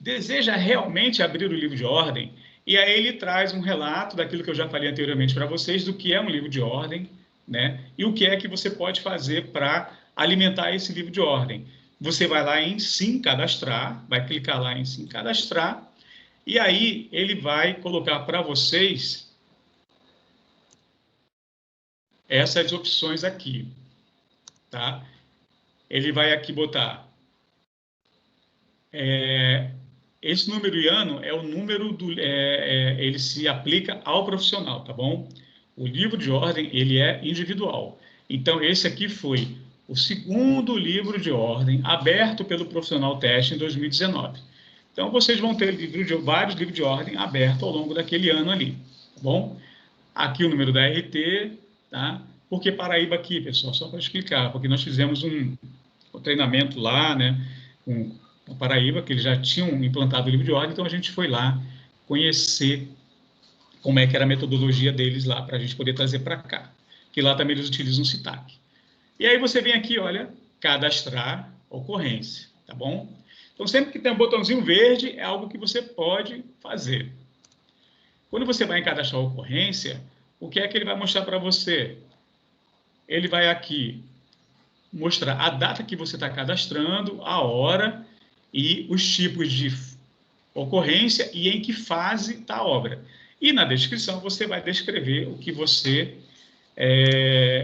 Deseja realmente abrir o livro de ordem? E aí ele traz um relato daquilo que eu já falei anteriormente para vocês, do que é um livro de ordem, né? E o que é que você pode fazer para alimentar esse livro de ordem. Você vai lá em Sim Cadastrar, vai clicar lá em Sim Cadastrar, e aí ele vai colocar para vocês essas opções aqui, tá? Ele vai aqui botar esse número e ano é o número ele se aplica ao profissional, tá bom? O livro de ordem, ele é individual. Então, esse aqui foi o segundo livro de ordem aberto pelo profissional teste em 2019. Então, vocês vão ter vários livros de ordem abertos ao longo daquele ano ali, tá bom? Aqui o número da RT, tá? Por que Paraíba aqui, pessoal? Só para explicar, porque nós fizemos um treinamento lá, né, com a Paraíba, que eles já tinham implantado o livro de ordem, então a gente foi lá conhecer como é que era a metodologia deles lá, para a gente poder trazer para cá, que lá também eles utilizam o CITAC. E aí você vem aqui, olha, cadastrar ocorrência, tá bom? Então, sempre que tem um botãozinho verde, é algo que você pode fazer. Quando você vai em cadastrar ocorrência, o que é que ele vai mostrar para você? Ele vai aqui mostrar a data que você está cadastrando, a hora e os tipos de ocorrência e em que fase está a obra. E na descrição você vai descrever o que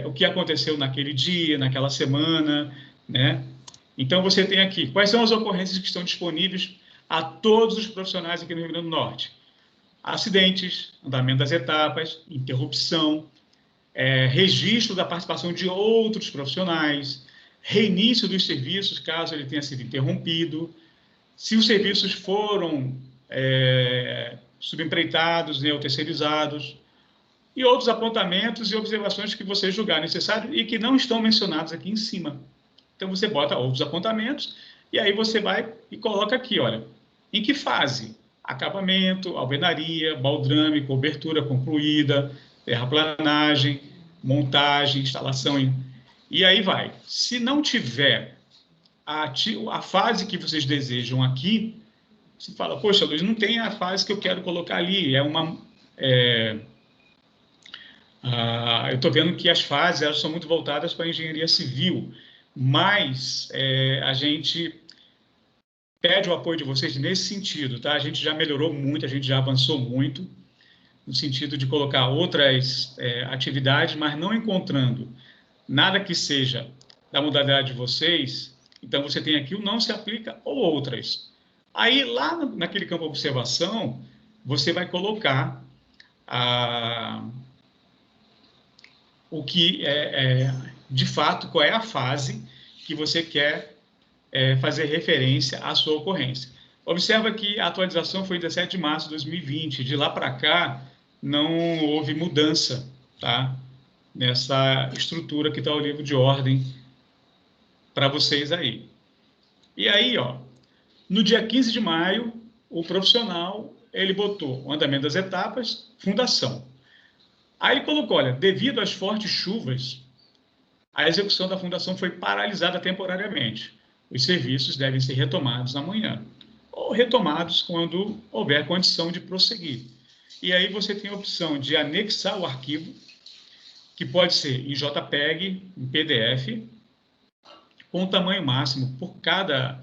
o que aconteceu naquele dia, naquela semana, né? Então você tem aqui quais são as ocorrências que estão disponíveis a todos os profissionais aqui no Rio Grande do Norte: acidentes, andamento das etapas, interrupção, registro da participação de outros profissionais, reinício dos serviços, caso ele tenha sido interrompido, se os serviços foram subempreitados, né, ou terceirizados, e outros apontamentos e observações que você julgar necessário e que não estão mencionados aqui em cima. Então, você bota outros apontamentos e aí você vai e coloca aqui, olha, em que fase? Acabamento, alvenaria, baldrame, cobertura concluída, terraplanagem, montagem, instalação. E aí vai. Se não tiver a fase que vocês desejam aqui, você fala, poxa, Luiz, não tem a fase que eu quero colocar ali. Eu estou vendo que as fases elas são muito voltadas para a engenharia civil, mas a gente pede o apoio de vocês nesse sentido, tá? A gente já melhorou muito, a gente já avançou muito, no sentido de colocar outras atividades, mas não encontrando nada que seja da modalidade de vocês, então você tem aqui o não se aplica ou outras. Aí, lá naquele campo observação, você vai colocar o que de fato, qual é a fase que você quer fazer referência à sua ocorrência. Observa que a atualização foi 17 de março de 2020. De lá para cá, não houve mudança, tá? Nessa estrutura que está o livro de ordem para vocês aí. E aí, ó, no dia 15 de maio, o profissional, ele botou o andamento das etapas, fundação. Aí ele colocou, olha, devido às fortes chuvas, a execução da fundação foi paralisada temporariamente. Os serviços devem ser retomados amanhã, ou retomados quando houver condição de prosseguir. E aí você tem a opção de anexar o arquivo, que pode ser em JPEG, em PDF, com um tamanho máximo por cada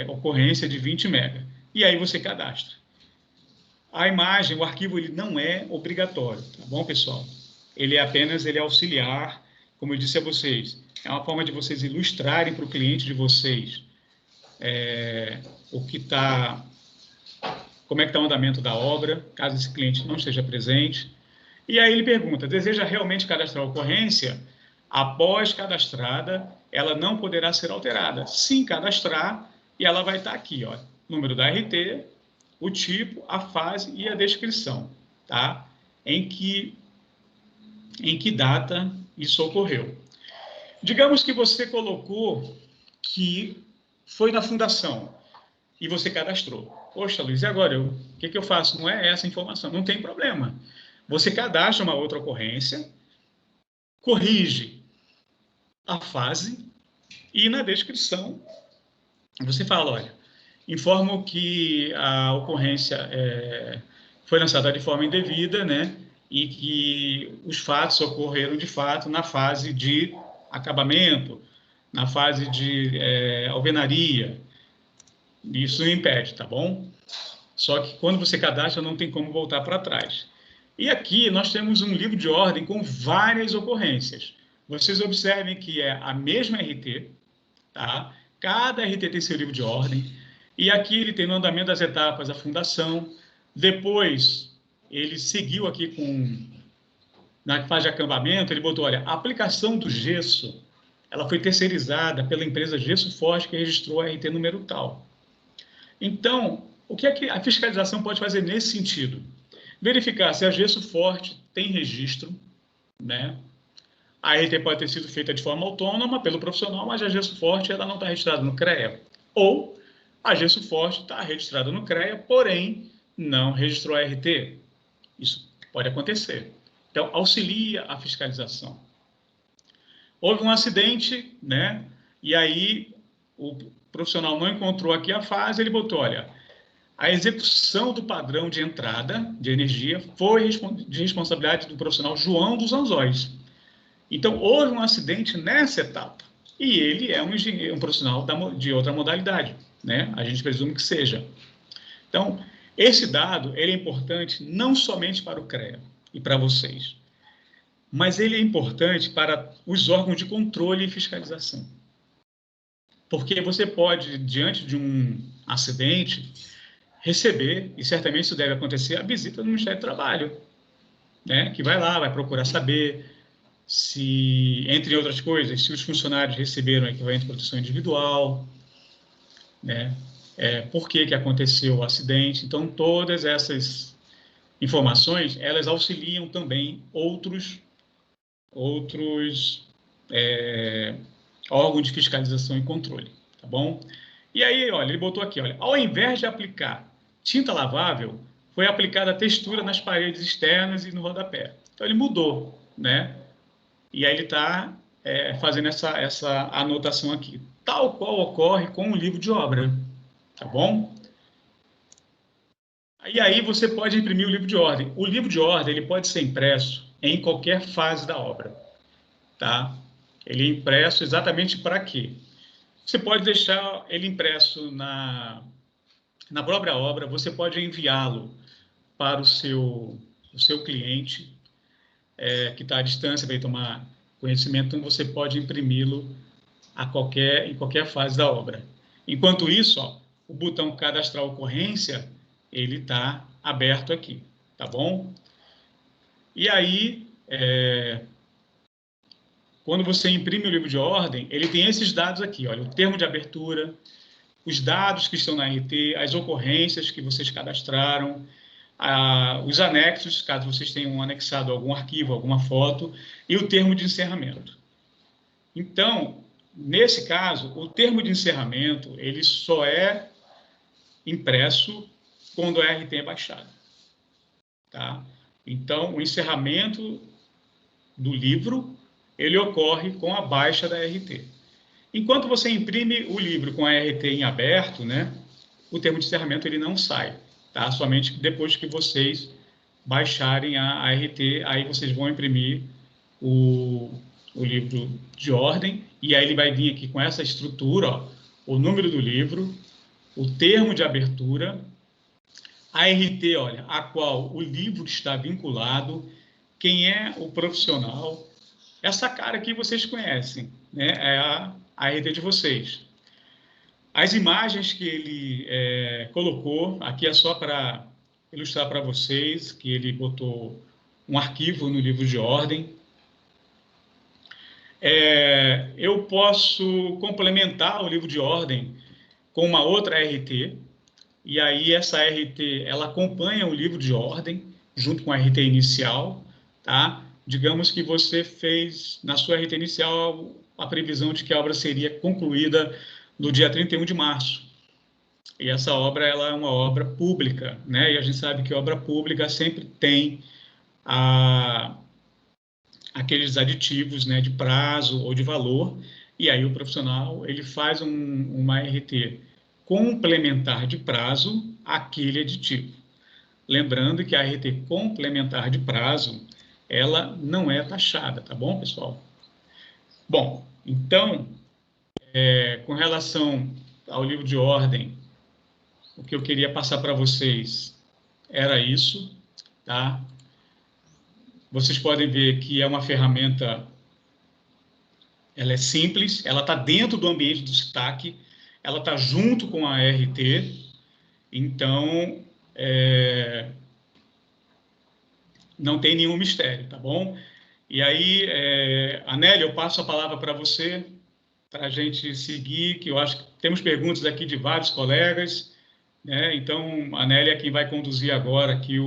ocorrência de 20 MB. E aí você cadastra. A imagem, o arquivo, ele não é obrigatório, tá bom, pessoal? Ele é auxiliar, como eu disse a vocês. É uma forma de vocês ilustrarem para o cliente de vocês como é que está o andamento da obra, caso esse cliente não esteja presente. E aí ele pergunta, deseja realmente cadastrar a ocorrência? Após cadastrada, ela não poderá ser alterada. Sim, cadastrar, e ela vai estar aqui, ó, número da RT, o tipo, a fase e a descrição, tá? Em que data isso ocorreu. Digamos que você colocou que foi na fundação e você cadastrou. Poxa, Luiz, e agora? O que eu faço? Não é essa informação. Não tem problema. Você cadastra uma outra ocorrência, corrige a fase e na descrição você fala, olha, informo que a ocorrência foi lançada de forma indevida, né, e que os fatos ocorreram de fato na fase de acabamento, na fase de alvenaria. Isso não impede, tá bom? Só que quando você cadastra, não tem como voltar para trás. E aqui nós temos um livro de ordem com várias ocorrências. Vocês observem que é a mesma RT, tá? Cada RT tem seu livro de ordem. E aqui ele tem no andamento das etapas a fundação. Depois, ele seguiu aqui na fase de acabamento, ele botou, olha, a aplicação do gesso, ela foi terceirizada pela empresa Gesso Forte, que registrou a RT número tal. Então, o que é que a fiscalização pode fazer nesse sentido? Verificar se a Gesso Forte tem registro, né? A RT pode ter sido feita de forma autônoma pelo profissional, mas a Gesso Forte ela não está registrada no CREA. Ou a Gesso Forte está registrada no CREA, porém não registrou a RT. Isso pode acontecer. Então, auxilia a fiscalização. Houve um acidente, né? E aí o profissional não encontrou aqui a fase, ele botou, olha, a execução do padrão de entrada de energia foi de responsabilidade do profissional João dos Anzóis. Então, houve um acidente nessa etapa. E ele é um engenheiro, um profissional de outra modalidade, né? A gente presume que seja. Então, esse dado ele é importante não somente para o CREA e para vocês, mas ele é importante para os órgãos de controle e fiscalização. Porque você pode, diante de um acidente, receber, e certamente isso deve acontecer, a visita do Ministério do Trabalho, né? Que vai lá, vai procurar saber se, entre outras coisas, se os funcionários receberam equipamento de proteção individual, né? Por que aconteceu o acidente. Então, todas essas informações, elas auxiliam também outros órgãos de fiscalização e controle, tá bom? E aí, olha, ele botou aqui, olha, ao invés de aplicar tinta lavável, foi aplicada a textura nas paredes externas e no rodapé. Então, ele mudou, né? E aí ele está fazendo essa anotação aqui, tal qual ocorre com o livro de obra, tá bom? E aí você pode imprimir o livro de ordem. O livro de ordem ele pode ser impresso em qualquer fase da obra, tá? Ele é impresso exatamente para quê? Você pode deixar ele impresso na própria obra, você pode enviá-lo para o seu cliente, que está à distância, vai tomar conhecimento, então você pode imprimi-lo em qualquer fase da obra. Enquanto isso, ó, o botão cadastrar ocorrência, ele está aberto aqui, tá bom? E aí, quando você imprime o livro de ordem, ele tem esses dados aqui, olha, o termo de abertura, os dados que estão na RT, as ocorrências que vocês cadastraram, os anexos, caso vocês tenham anexado algum arquivo, alguma foto, e o termo de encerramento. Então, nesse caso, o termo de encerramento, ele só é impresso quando a RT é baixada, tá? Então, o encerramento do livro, ele ocorre com a baixa da RT. Enquanto você imprime o livro com a RT em aberto, né, o termo de encerramento ele não sai, tá? Somente depois que vocês baixarem a RT, aí vocês vão imprimir o livro de ordem, e aí ele vai vir aqui com essa estrutura, ó, o número do livro, o termo de abertura, a RT, olha, a qual o livro está vinculado, quem é o profissional, essa cara aqui vocês conhecem, né? É a RT de vocês. As imagens que ele colocou, aqui é só para ilustrar para vocês, que ele botou um arquivo no livro de ordem. Eu posso complementar o livro de ordem com uma outra RT, e aí essa RT, ela acompanha o livro de ordem, junto com a RT inicial, tá? Digamos que você fez, na sua RT inicial, a previsão de que a obra seria concluída no dia 31 de março. E essa obra, ela é uma obra pública, né? E a gente sabe que obra pública sempre tem aqueles aditivos, né, de prazo ou de valor, e aí o profissional, ele faz uma RT complementar de prazo àquele aditivo. Lembrando que a RT complementar de prazo, ela não é taxada, tá bom, pessoal? Bom, então, com relação ao livro de ordem, o que eu queria passar para vocês era isso, tá? Vocês podem ver que é uma ferramenta, ela é simples, ela está dentro do ambiente do SITAC, ela está junto com a RT, então, não tem nenhum mistério, tá bom? E aí, Anélia, eu passo a palavra para você, para a gente seguir, que eu acho que temos perguntas aqui de vários colegas, né? Então, a Anélia é quem vai conduzir agora aqui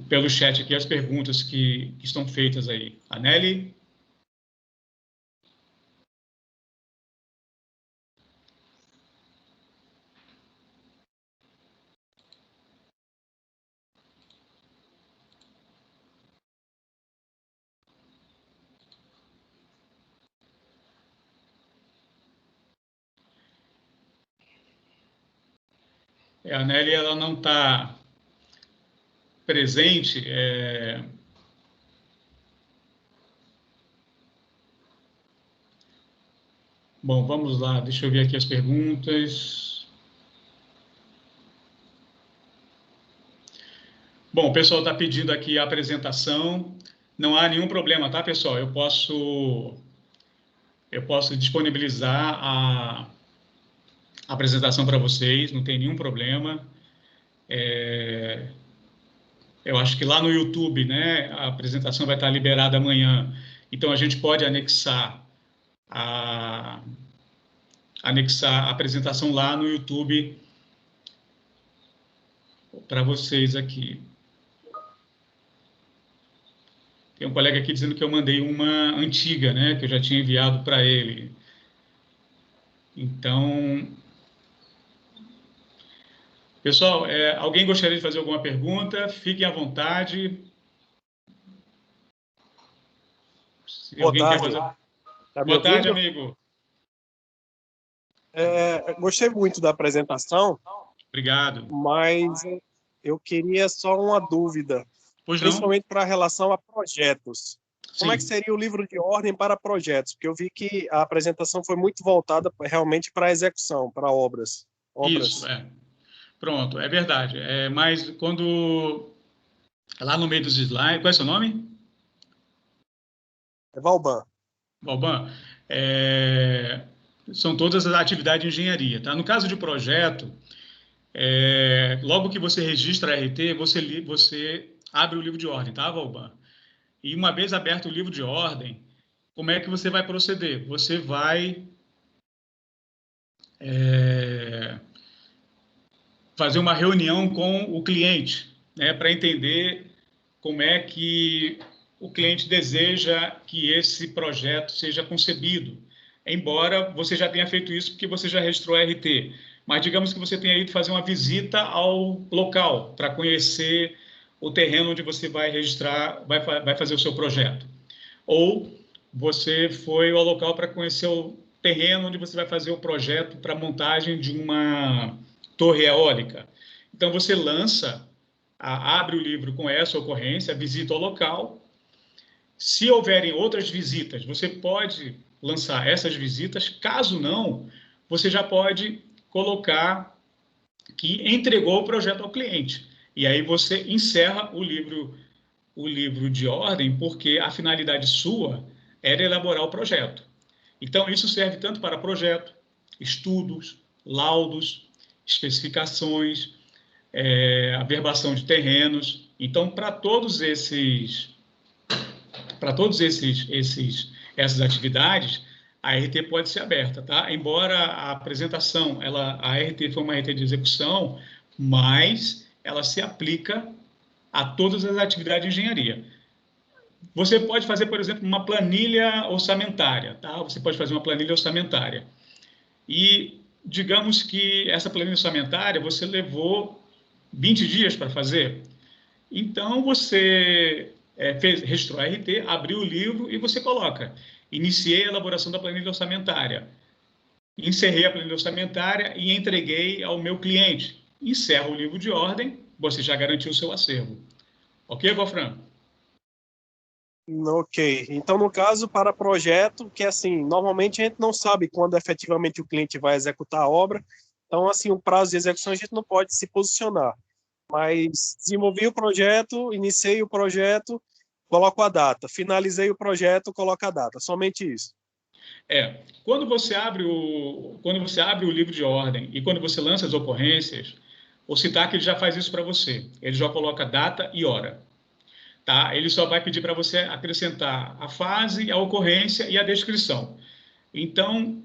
pelo chat aqui as perguntas que estão feitas aí. Anélia? A Anélia, ela não está presente. Bom, vamos lá, deixa eu ver aqui as perguntas. Bom, o pessoal está pedindo aqui a apresentação. Não há nenhum problema, tá, pessoal? Eu posso disponibilizar a apresentação para vocês, não tem nenhum problema. Eu acho que lá no YouTube, né, a apresentação vai estar liberada amanhã. Então, a gente pode anexar a apresentação lá no YouTube para vocês aqui. Tem um colega aqui dizendo que eu mandei uma antiga, né, que eu já tinha enviado para ele. Então, pessoal, alguém gostaria de fazer alguma pergunta? Fiquem à vontade. Se alguém quer fazer... Tá Boa tarde, amigo. Gostei muito da apresentação. Obrigado. Mas eu queria só uma dúvida, Pois não? principalmente para a relação a projetos. Como Sim. é que seria o livro de ordem para projetos? Porque eu vi que a apresentação foi muito voltada realmente para a execução, para obras. Isso, Pronto, é verdade. Mas quando... Lá no meio dos slides... Qual é o seu nome? Valban. Valban. São todas as atividades de engenharia, tá? No caso de projeto, logo que você registra a RT, você abre o livro de ordem, tá, Valban? E uma vez aberto o livro de ordem, como é que você vai proceder? Você vai fazer uma reunião com o cliente, né, para entender como é que o cliente deseja que esse projeto seja concebido. Embora você já tenha feito isso porque você já registrou a RT, mas digamos que você tenha ido fazer uma visita ao local para conhecer o terreno onde você vai registrar, vai fazer o seu projeto. Ou você foi ao local para conhecer o terreno onde você vai fazer o projeto para a montagem de uma torre eólica. Então, você abre o livro com essa ocorrência, visita ao local. Se houverem outras visitas, você pode lançar essas visitas. Caso não, você já pode colocar que entregou o projeto ao cliente. E aí você encerra o livro de ordem, porque a finalidade sua era elaborar o projeto. Então, isso serve tanto para projeto, estudos, laudos, especificações, averbação de terrenos. Então, para todos essas atividades, a RT pode ser aberta, tá? Embora a apresentação, a RT foi uma RT de execução, mas ela se aplica a todas as atividades de engenharia. Você pode fazer, por exemplo, uma planilha orçamentária, tá? Você pode fazer uma planilha orçamentária. E digamos que essa planilha orçamentária você levou 20 dias para fazer. Então, você registrou a RT, abriu o livro e você coloca: iniciei a elaboração da planilha orçamentária. encerrei a planilha orçamentária e entreguei ao meu cliente. Encerro o livro de ordem, você já garantiu o seu acervo. Ok, Wolfram? Ok. Então, no caso, para projeto, que assim, normalmente a gente não sabe quando efetivamente o cliente vai executar a obra, então, assim, o prazo de execução a gente não pode se posicionar. Mas desenvolvi o projeto, iniciei o projeto, coloco a data. Finalizei o projeto, coloco a data. Somente isso. Quando você abre o livro de ordem e quando você lança as ocorrências, o SITAC ele já faz isso para você. Ele já coloca data e hora. Tá? Ele só vai pedir para você acrescentar a fase, a ocorrência e a descrição. Então,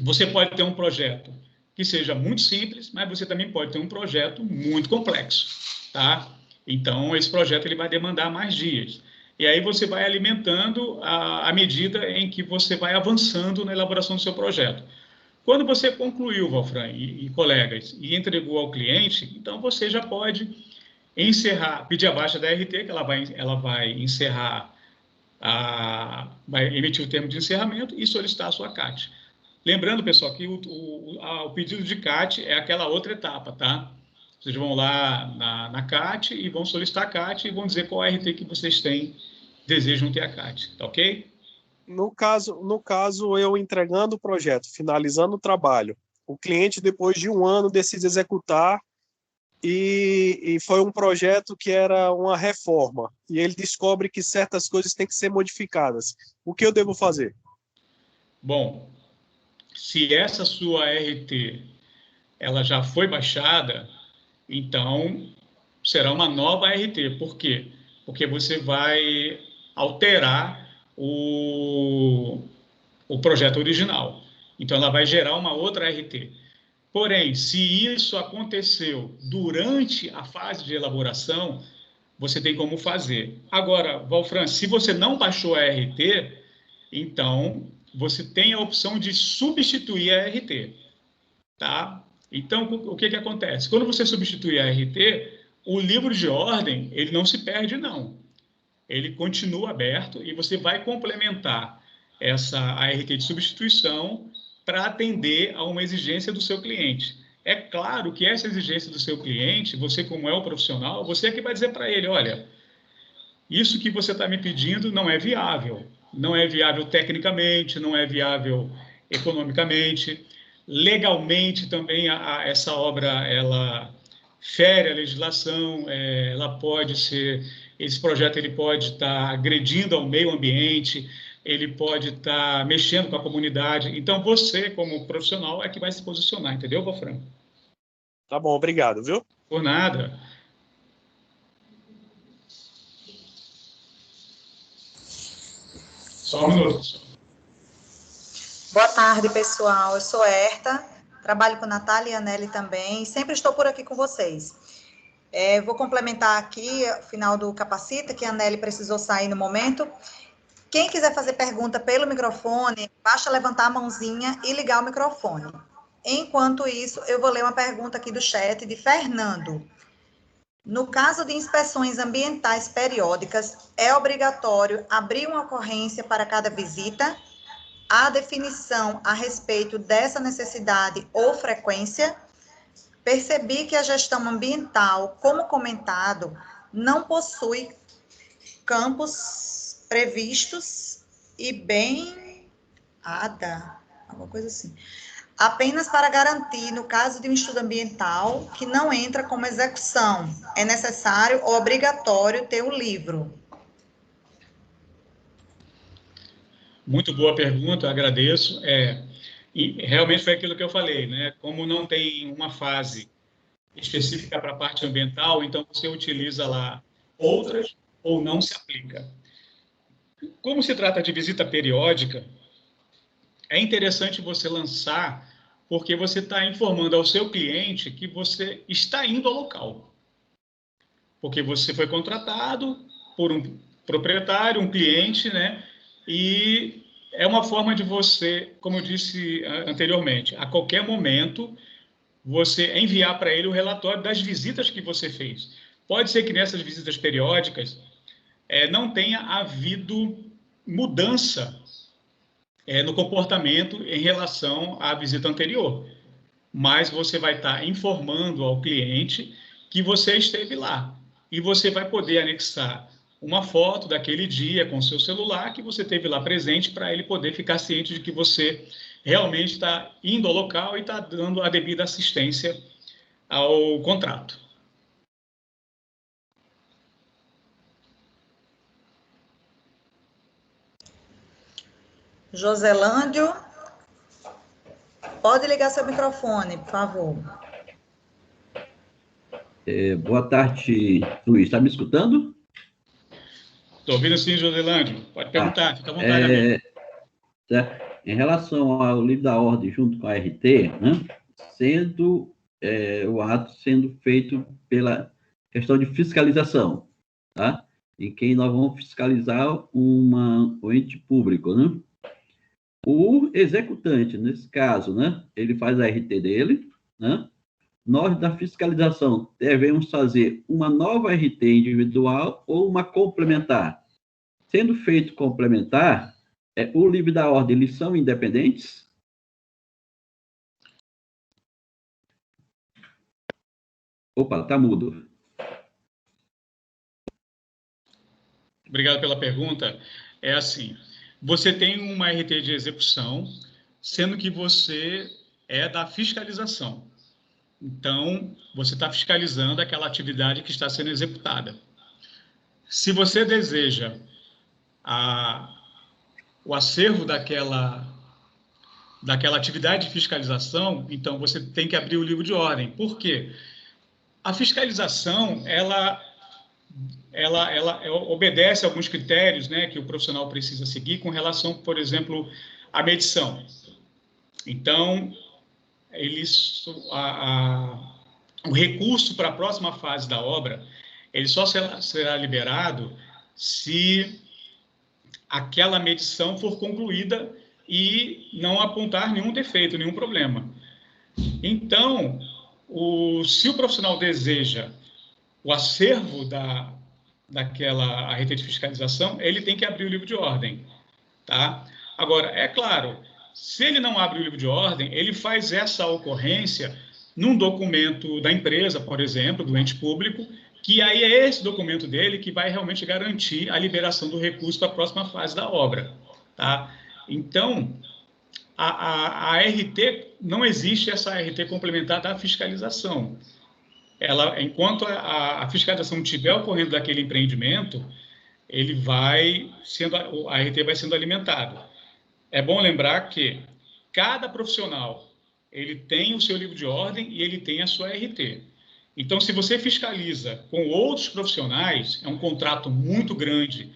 você pode ter um projeto que seja muito simples, mas você também pode ter um projeto muito complexo, tá? Então, esse projeto ele vai demandar mais dias. E aí você vai alimentando à medida em que você vai avançando na elaboração do seu projeto. Quando você concluiu, Wolfram e colegas, e entregou ao cliente, então você já pode encerrar, pedir a baixa da RT, que ela vai encerrar, vai emitir o termo de encerramento e solicitar a sua CAT. Lembrando, pessoal, que o pedido de CAT é aquela outra etapa, tá? Vocês vão lá na CAT e vão solicitar a CAT e vão dizer qual RT que vocês desejam ter a CAT, tá ok? No caso, eu entregando o projeto, finalizando o trabalho, o cliente, depois de 1 ano, decide executar e foi um projeto que era uma reforma e ele descobre que certas coisas têm que ser modificadas. O que eu devo fazer? Bom, se essa sua RT ela já foi baixada, então será uma nova RT. Por quê? Porque você vai alterar o projeto original. Então, ela vai gerar uma outra RT. Porém, se isso aconteceu durante a fase de elaboração, você tem como fazer. Agora, Wolfram, se você não baixou a RT, então você tem a opção de substituir a RT, tá? Então, o que acontece? Quando você substitui a RT, o livro de ordem, ele não se perde, não. Ele continua aberto e você vai complementar essa ART de substituição para atender a uma exigência do seu cliente. É claro que essa exigência do seu cliente, você como é o profissional, você é que vai dizer para ele, olha, isso que você está me pedindo não é viável. Não é viável tecnicamente, não é viável economicamente. Legalmente também essa obra, ela fere a legislação, ela pode ser, esse projeto ele pode estar agredindo ao meio ambiente, ele pode estar mexendo com a comunidade. Então, você, como profissional, é que vai se posicionar, entendeu, Wolfram? Tá bom, obrigado, viu? Por nada. Só um minuto, pessoal. Boa tarde, pessoal. Eu sou Herta, trabalho com Natália e Aneli também, sempre estou por aqui com vocês. Vou complementar aqui o final do Capacita, que a Aneli precisou sair no momento. Quem quiser fazer pergunta pelo microfone, basta levantar a mãozinha e ligar o microfone. Enquanto isso, eu vou ler uma pergunta aqui do chat de Fernando. No caso de inspeções ambientais periódicas, é obrigatório abrir uma ocorrência para cada visita? Há definição a respeito dessa necessidade ou frequência? Percebi que a gestão ambiental, como comentado, não possui campos previstos e bem alguma coisa assim. Apenas para garantir, no caso de um estudo ambiental, que não entra como execução, é necessário ou obrigatório ter o livro. Muito boa pergunta, agradeço. E realmente foi aquilo que eu falei, né? Como não tem uma fase específica para a parte ambiental, então você utiliza lá outras ou não se aplica. Como se trata de visita periódica, é interessante você lançar, porque você está informando ao seu cliente que você está indo ao local. Porque você foi contratado por um proprietário, um cliente, né? E é uma forma de você, como eu disse anteriormente, a qualquer momento, você enviar para ele o relatório das visitas que você fez. Pode ser que nessas visitas periódicas não tenha havido mudança no comportamento em relação à visita anterior. Mas você vai estar informando ao cliente que você esteve lá. E você vai poder anexar uma foto daquele dia com o seu celular que você esteve lá presente para ele poder ficar ciente de que você realmente está indo ao local e está dando a devida assistência ao contrato. Joselândio, pode ligar seu microfone, por favor. Boa tarde, Luiz. Está me escutando? Estou ouvindo sim, Joselândio. Pode perguntar, fica à vontade, amigo. Em relação ao livro da ordem junto com a RT, né, sendo o ato sendo feito pela questão de fiscalização, tá? Em quem nós vamos fiscalizar um ente público, né? O executante, nesse caso, né, ele faz a RT dele, né? Nós, da fiscalização, devemos fazer uma nova RT individual ou uma complementar. Sendo feito complementar, o livro da ordem, eles são independentes? Opa, está mudo. Obrigado pela pergunta. É assim, você tem uma RT de execução, sendo que você é da fiscalização. Então, você está fiscalizando aquela atividade que está sendo executada. Se você deseja o acervo daquela atividade de fiscalização, então você tem que abrir o livro de ordem. Por quê? A fiscalização, ela obedece a alguns critérios, né, que o profissional precisa seguir com relação, por exemplo, à medição. Então, o recurso para a próxima fase da obra, ele só será liberado se aquela medição for concluída e não apontar nenhum defeito, nenhum problema. Então, se o profissional deseja o acervo daquela RT de fiscalização, ele tem que abrir o livro de ordem, tá? Agora, é claro, se ele não abre o livro de ordem, ele faz essa ocorrência num documento da empresa, por exemplo, do ente público, que aí é esse documento dele que vai realmente garantir a liberação do recurso para a próxima fase da obra, tá? Então, a RT, não existe essa RT complementar da fiscalização. Enquanto a fiscalização estiver ocorrendo daquele empreendimento, a RT vai sendo alimentado. É bom lembrar que cada profissional ele tem o seu livro de ordem e ele tem a sua RT. Então, se você fiscaliza com outros profissionais, é um contrato muito grande,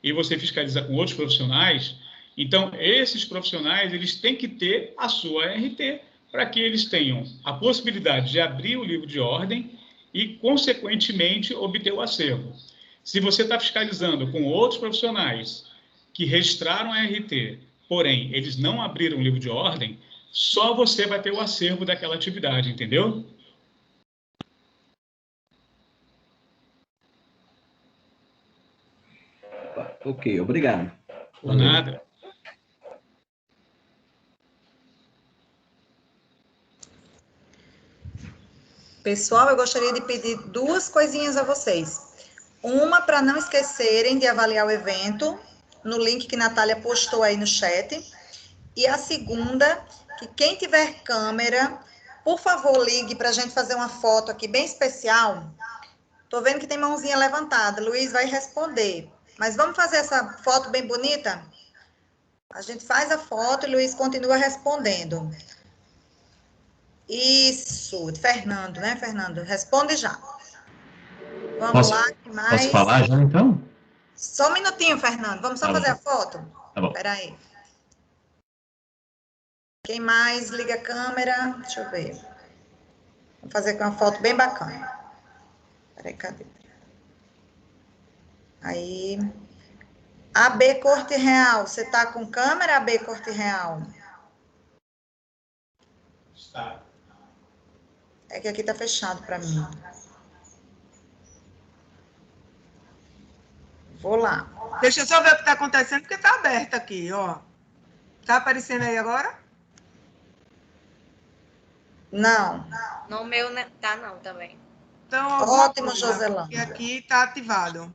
e você fiscaliza com outros profissionais, então, esses profissionais eles têm que ter a sua RT para que eles tenham a possibilidade de abrir o livro de ordem e, consequentemente, obter o acervo. Se você está fiscalizando com outros profissionais que registraram a RT, porém, eles não abriram o livro de ordem, só você vai ter o acervo daquela atividade, entendeu? Ok, obrigado. Por nada. Pessoal, eu gostaria de pedir duas coisinhas a vocês. Uma, para não esquecerem de avaliar o evento, no link que a Natália postou aí no chat. E a segunda, que quem tiver câmera, por favor, ligue para a gente fazer uma foto aqui bem especial. Estou vendo que tem mãozinha levantada. Luiz vai responder. Mas vamos fazer essa foto bem bonita? A gente faz a foto e Luiz continua respondendo. Isso, Fernando, né, Fernando? Responde já. Vamos lá, que mais? Posso falar já, então? Só um minutinho, Fernando. Vamos só fazer a foto? Tá bom. Espera aí. Quem mais liga a câmera? Deixa eu ver. Vamos fazer com uma foto bem bacana. Espera aí, cadê? Aí. AB Corte Real. Você tá com câmera, AB Corte Real? Está. É que aqui tá fechado para mim. Vou lá. Deixa eu só ver o que está acontecendo, porque está aberto aqui, ó. Tá aparecendo aí agora? Não. No meu, né? Tá não, também. Então, Ótimo, Joselana. E aqui está ativado.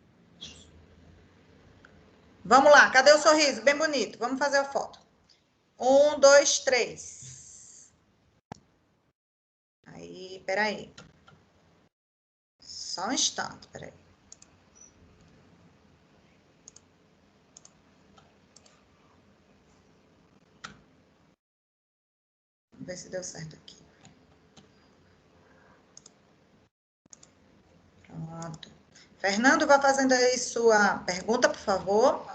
Vamos lá, cadê o sorriso? Bem bonito. Vamos fazer a foto. 1, 2, 3. Aí, peraí. Só um instante, peraí. Vamos ver se deu certo aqui. Pronto. Fernando, vá fazendo aí sua pergunta, por favor.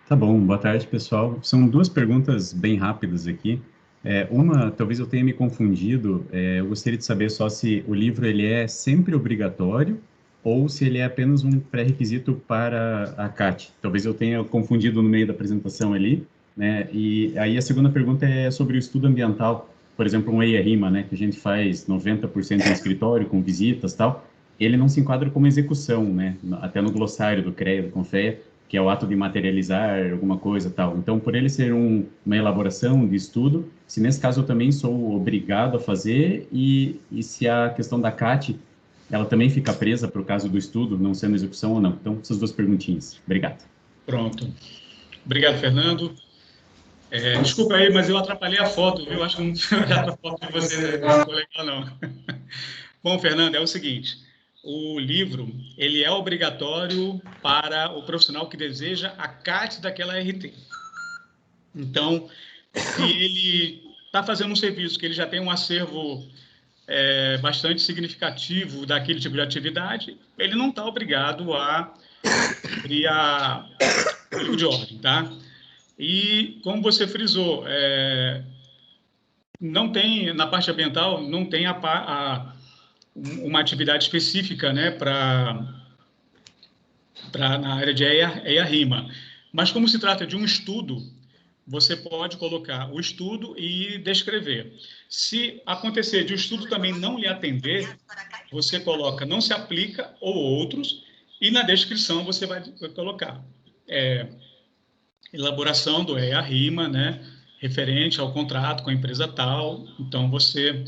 Tá bom, boa tarde, pessoal. São duas perguntas bem rápidas aqui. Uma, talvez eu tenha me confundido, eu gostaria de saber só se o livro ele é sempre obrigatório ou se ele é apenas um pré-requisito para a CAT. Talvez eu tenha confundido no meio da apresentação ali, né? E aí a segunda pergunta é sobre o estudo ambiental, por exemplo, um EIA-RIMA, né, que a gente faz 90% em escritório, com visitas e tal, ele não se enquadra como execução, né, até no glossário do CREA, do CONFEA, que é o ato de materializar alguma coisa tal. Então, por ele ser uma elaboração de estudo, se nesse caso eu também sou obrigado a fazer, e se a questão da CAT, ela também fica presa para o caso do estudo, não sendo execução ou não. Então, essas duas perguntinhas. Obrigado. Pronto. Obrigado, Fernando. Desculpa aí, mas eu atrapalhei a foto, viu? Acho que não tinha olhado a foto de você, não ficou legal, não. Bom, Fernando, é o seguinte, o livro, ele é obrigatório para o profissional que deseja a CAT daquela RT. Então, se ele está fazendo um serviço que ele já tem um acervo bastante significativo daquele tipo de atividade, ele não está obrigado a abrir o livro de ordem, tá? E, como você frisou, não tem, na parte ambiental, não tem uma atividade específica, né, na área de EIA-RIMA. Mas, como se trata de um estudo, você pode colocar o estudo e descrever. Se acontecer de o estudo também não lhe atender, você coloca não se aplica ou outros, e na descrição você vai colocar elaboração do EIA-RIMA, né, referente ao contrato com a empresa tal. Então, você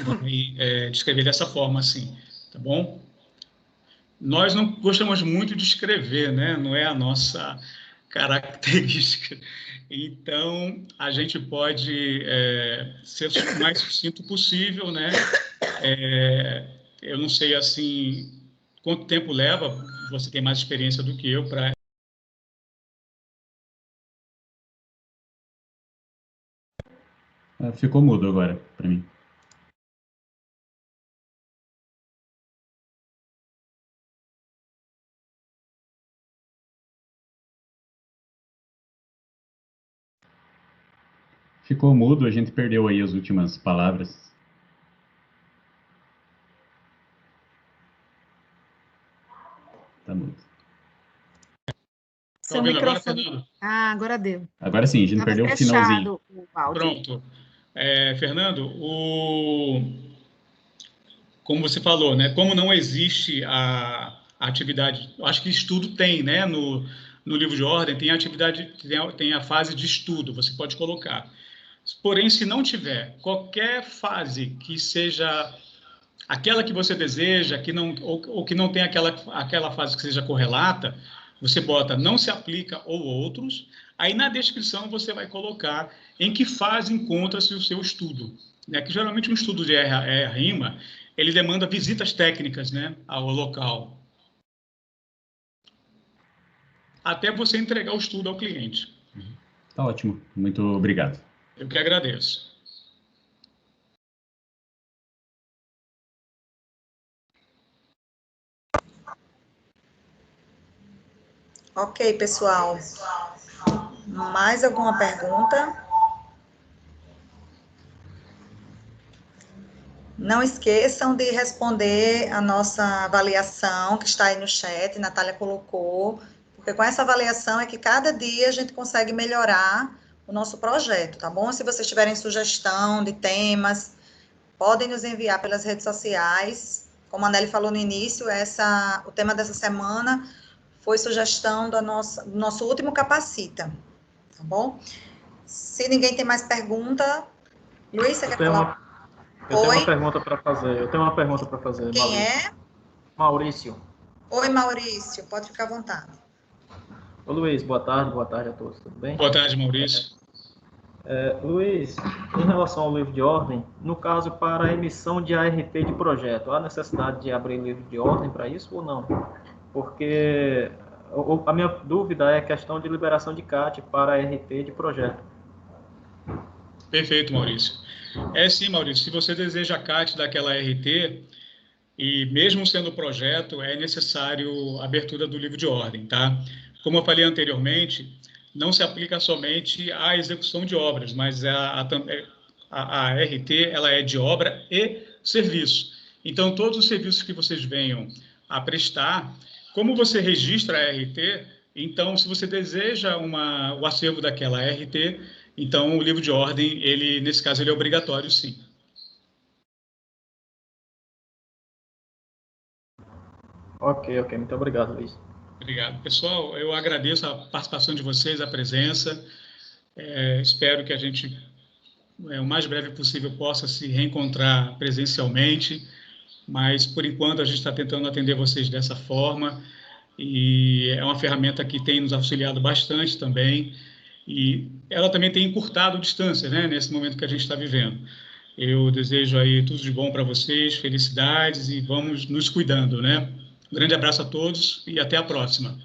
vai descrever dessa forma, assim, tá bom? Nós não gostamos muito de escrever, né? Não é a nossa característica. Então, a gente pode ser o mais sucinto possível, né? Eu não sei, assim, quanto tempo leva, você tem mais experiência do que eu para... Ficou mudo agora, para mim. Ficou mudo, a gente perdeu aí as últimas palavras. Tá mudo. Seu microfone... agora deu. Agora sim, a gente perdeu o finalzinho. O áudio. Pronto. Fernando, como você falou, né? Como não existe a atividade, acho que estudo tem, né? No livro de ordem tem a atividade, tem a fase de estudo, você pode colocar. Porém, se não tiver qualquer fase que seja aquela que você deseja, ou que não tem aquela fase que seja correlata, você bota não se aplica ou outros, aí na descrição você vai colocar em que fase encontra-se o seu estudo. Né? Que geralmente um estudo de EIA-RIMA, ele demanda visitas técnicas, né, ao local, até você entregar o estudo ao cliente. Tá ótimo, muito obrigado. Eu que agradeço. Ok, pessoal. Mais alguma pergunta? Não esqueçam de responder a nossa avaliação, que está aí no chat, Natália colocou, porque com essa avaliação é que cada dia a gente consegue melhorar o nosso projeto, tá bom? Se vocês tiverem sugestão de temas, podem nos enviar pelas redes sociais. Como a Nelly falou no início, o tema dessa semana foi sugestão do nosso último Capacita, tá bom? Se ninguém tem mais pergunta, Luiz, você quer falar? Eu tenho uma pergunta para fazer. Quem é? Maurício. Oi, Maurício, pode ficar à vontade. Ô, Luiz, boa tarde a todos, tudo bem? Boa tarde, Maurício. Luiz, em relação ao livro de ordem, no caso para a emissão de ART de projeto, há necessidade de abrir livro de ordem para isso ou não? Porque a minha dúvida é a questão de liberação de CAT para ART de projeto. Perfeito, Maurício. Sim, Maurício, se você deseja a CAT daquela ART, e mesmo sendo projeto, é necessário a abertura do livro de ordem, tá? Como eu falei anteriormente, não se aplica somente à execução de obras, mas a ART ela é de obra e serviço. Então, todos os serviços que vocês venham a prestar, como você registra a ART, então, se você deseja o acervo daquela ART, então o livro de ordem, nesse caso, ele é obrigatório, sim. Ok, muito obrigado, Luiz. Obrigado. Pessoal, eu agradeço a participação de vocês, a presença. Espero que a gente, o mais breve possível, possa se reencontrar presencialmente, mas, por enquanto, a gente está tentando atender vocês dessa forma, e é uma ferramenta que tem nos auxiliado bastante também, e ela também tem encurtado distâncias, né, nesse momento que a gente está vivendo. Eu desejo aí tudo de bom para vocês, felicidades, e vamos nos cuidando, né? Um grande abraço a todos e até a próxima.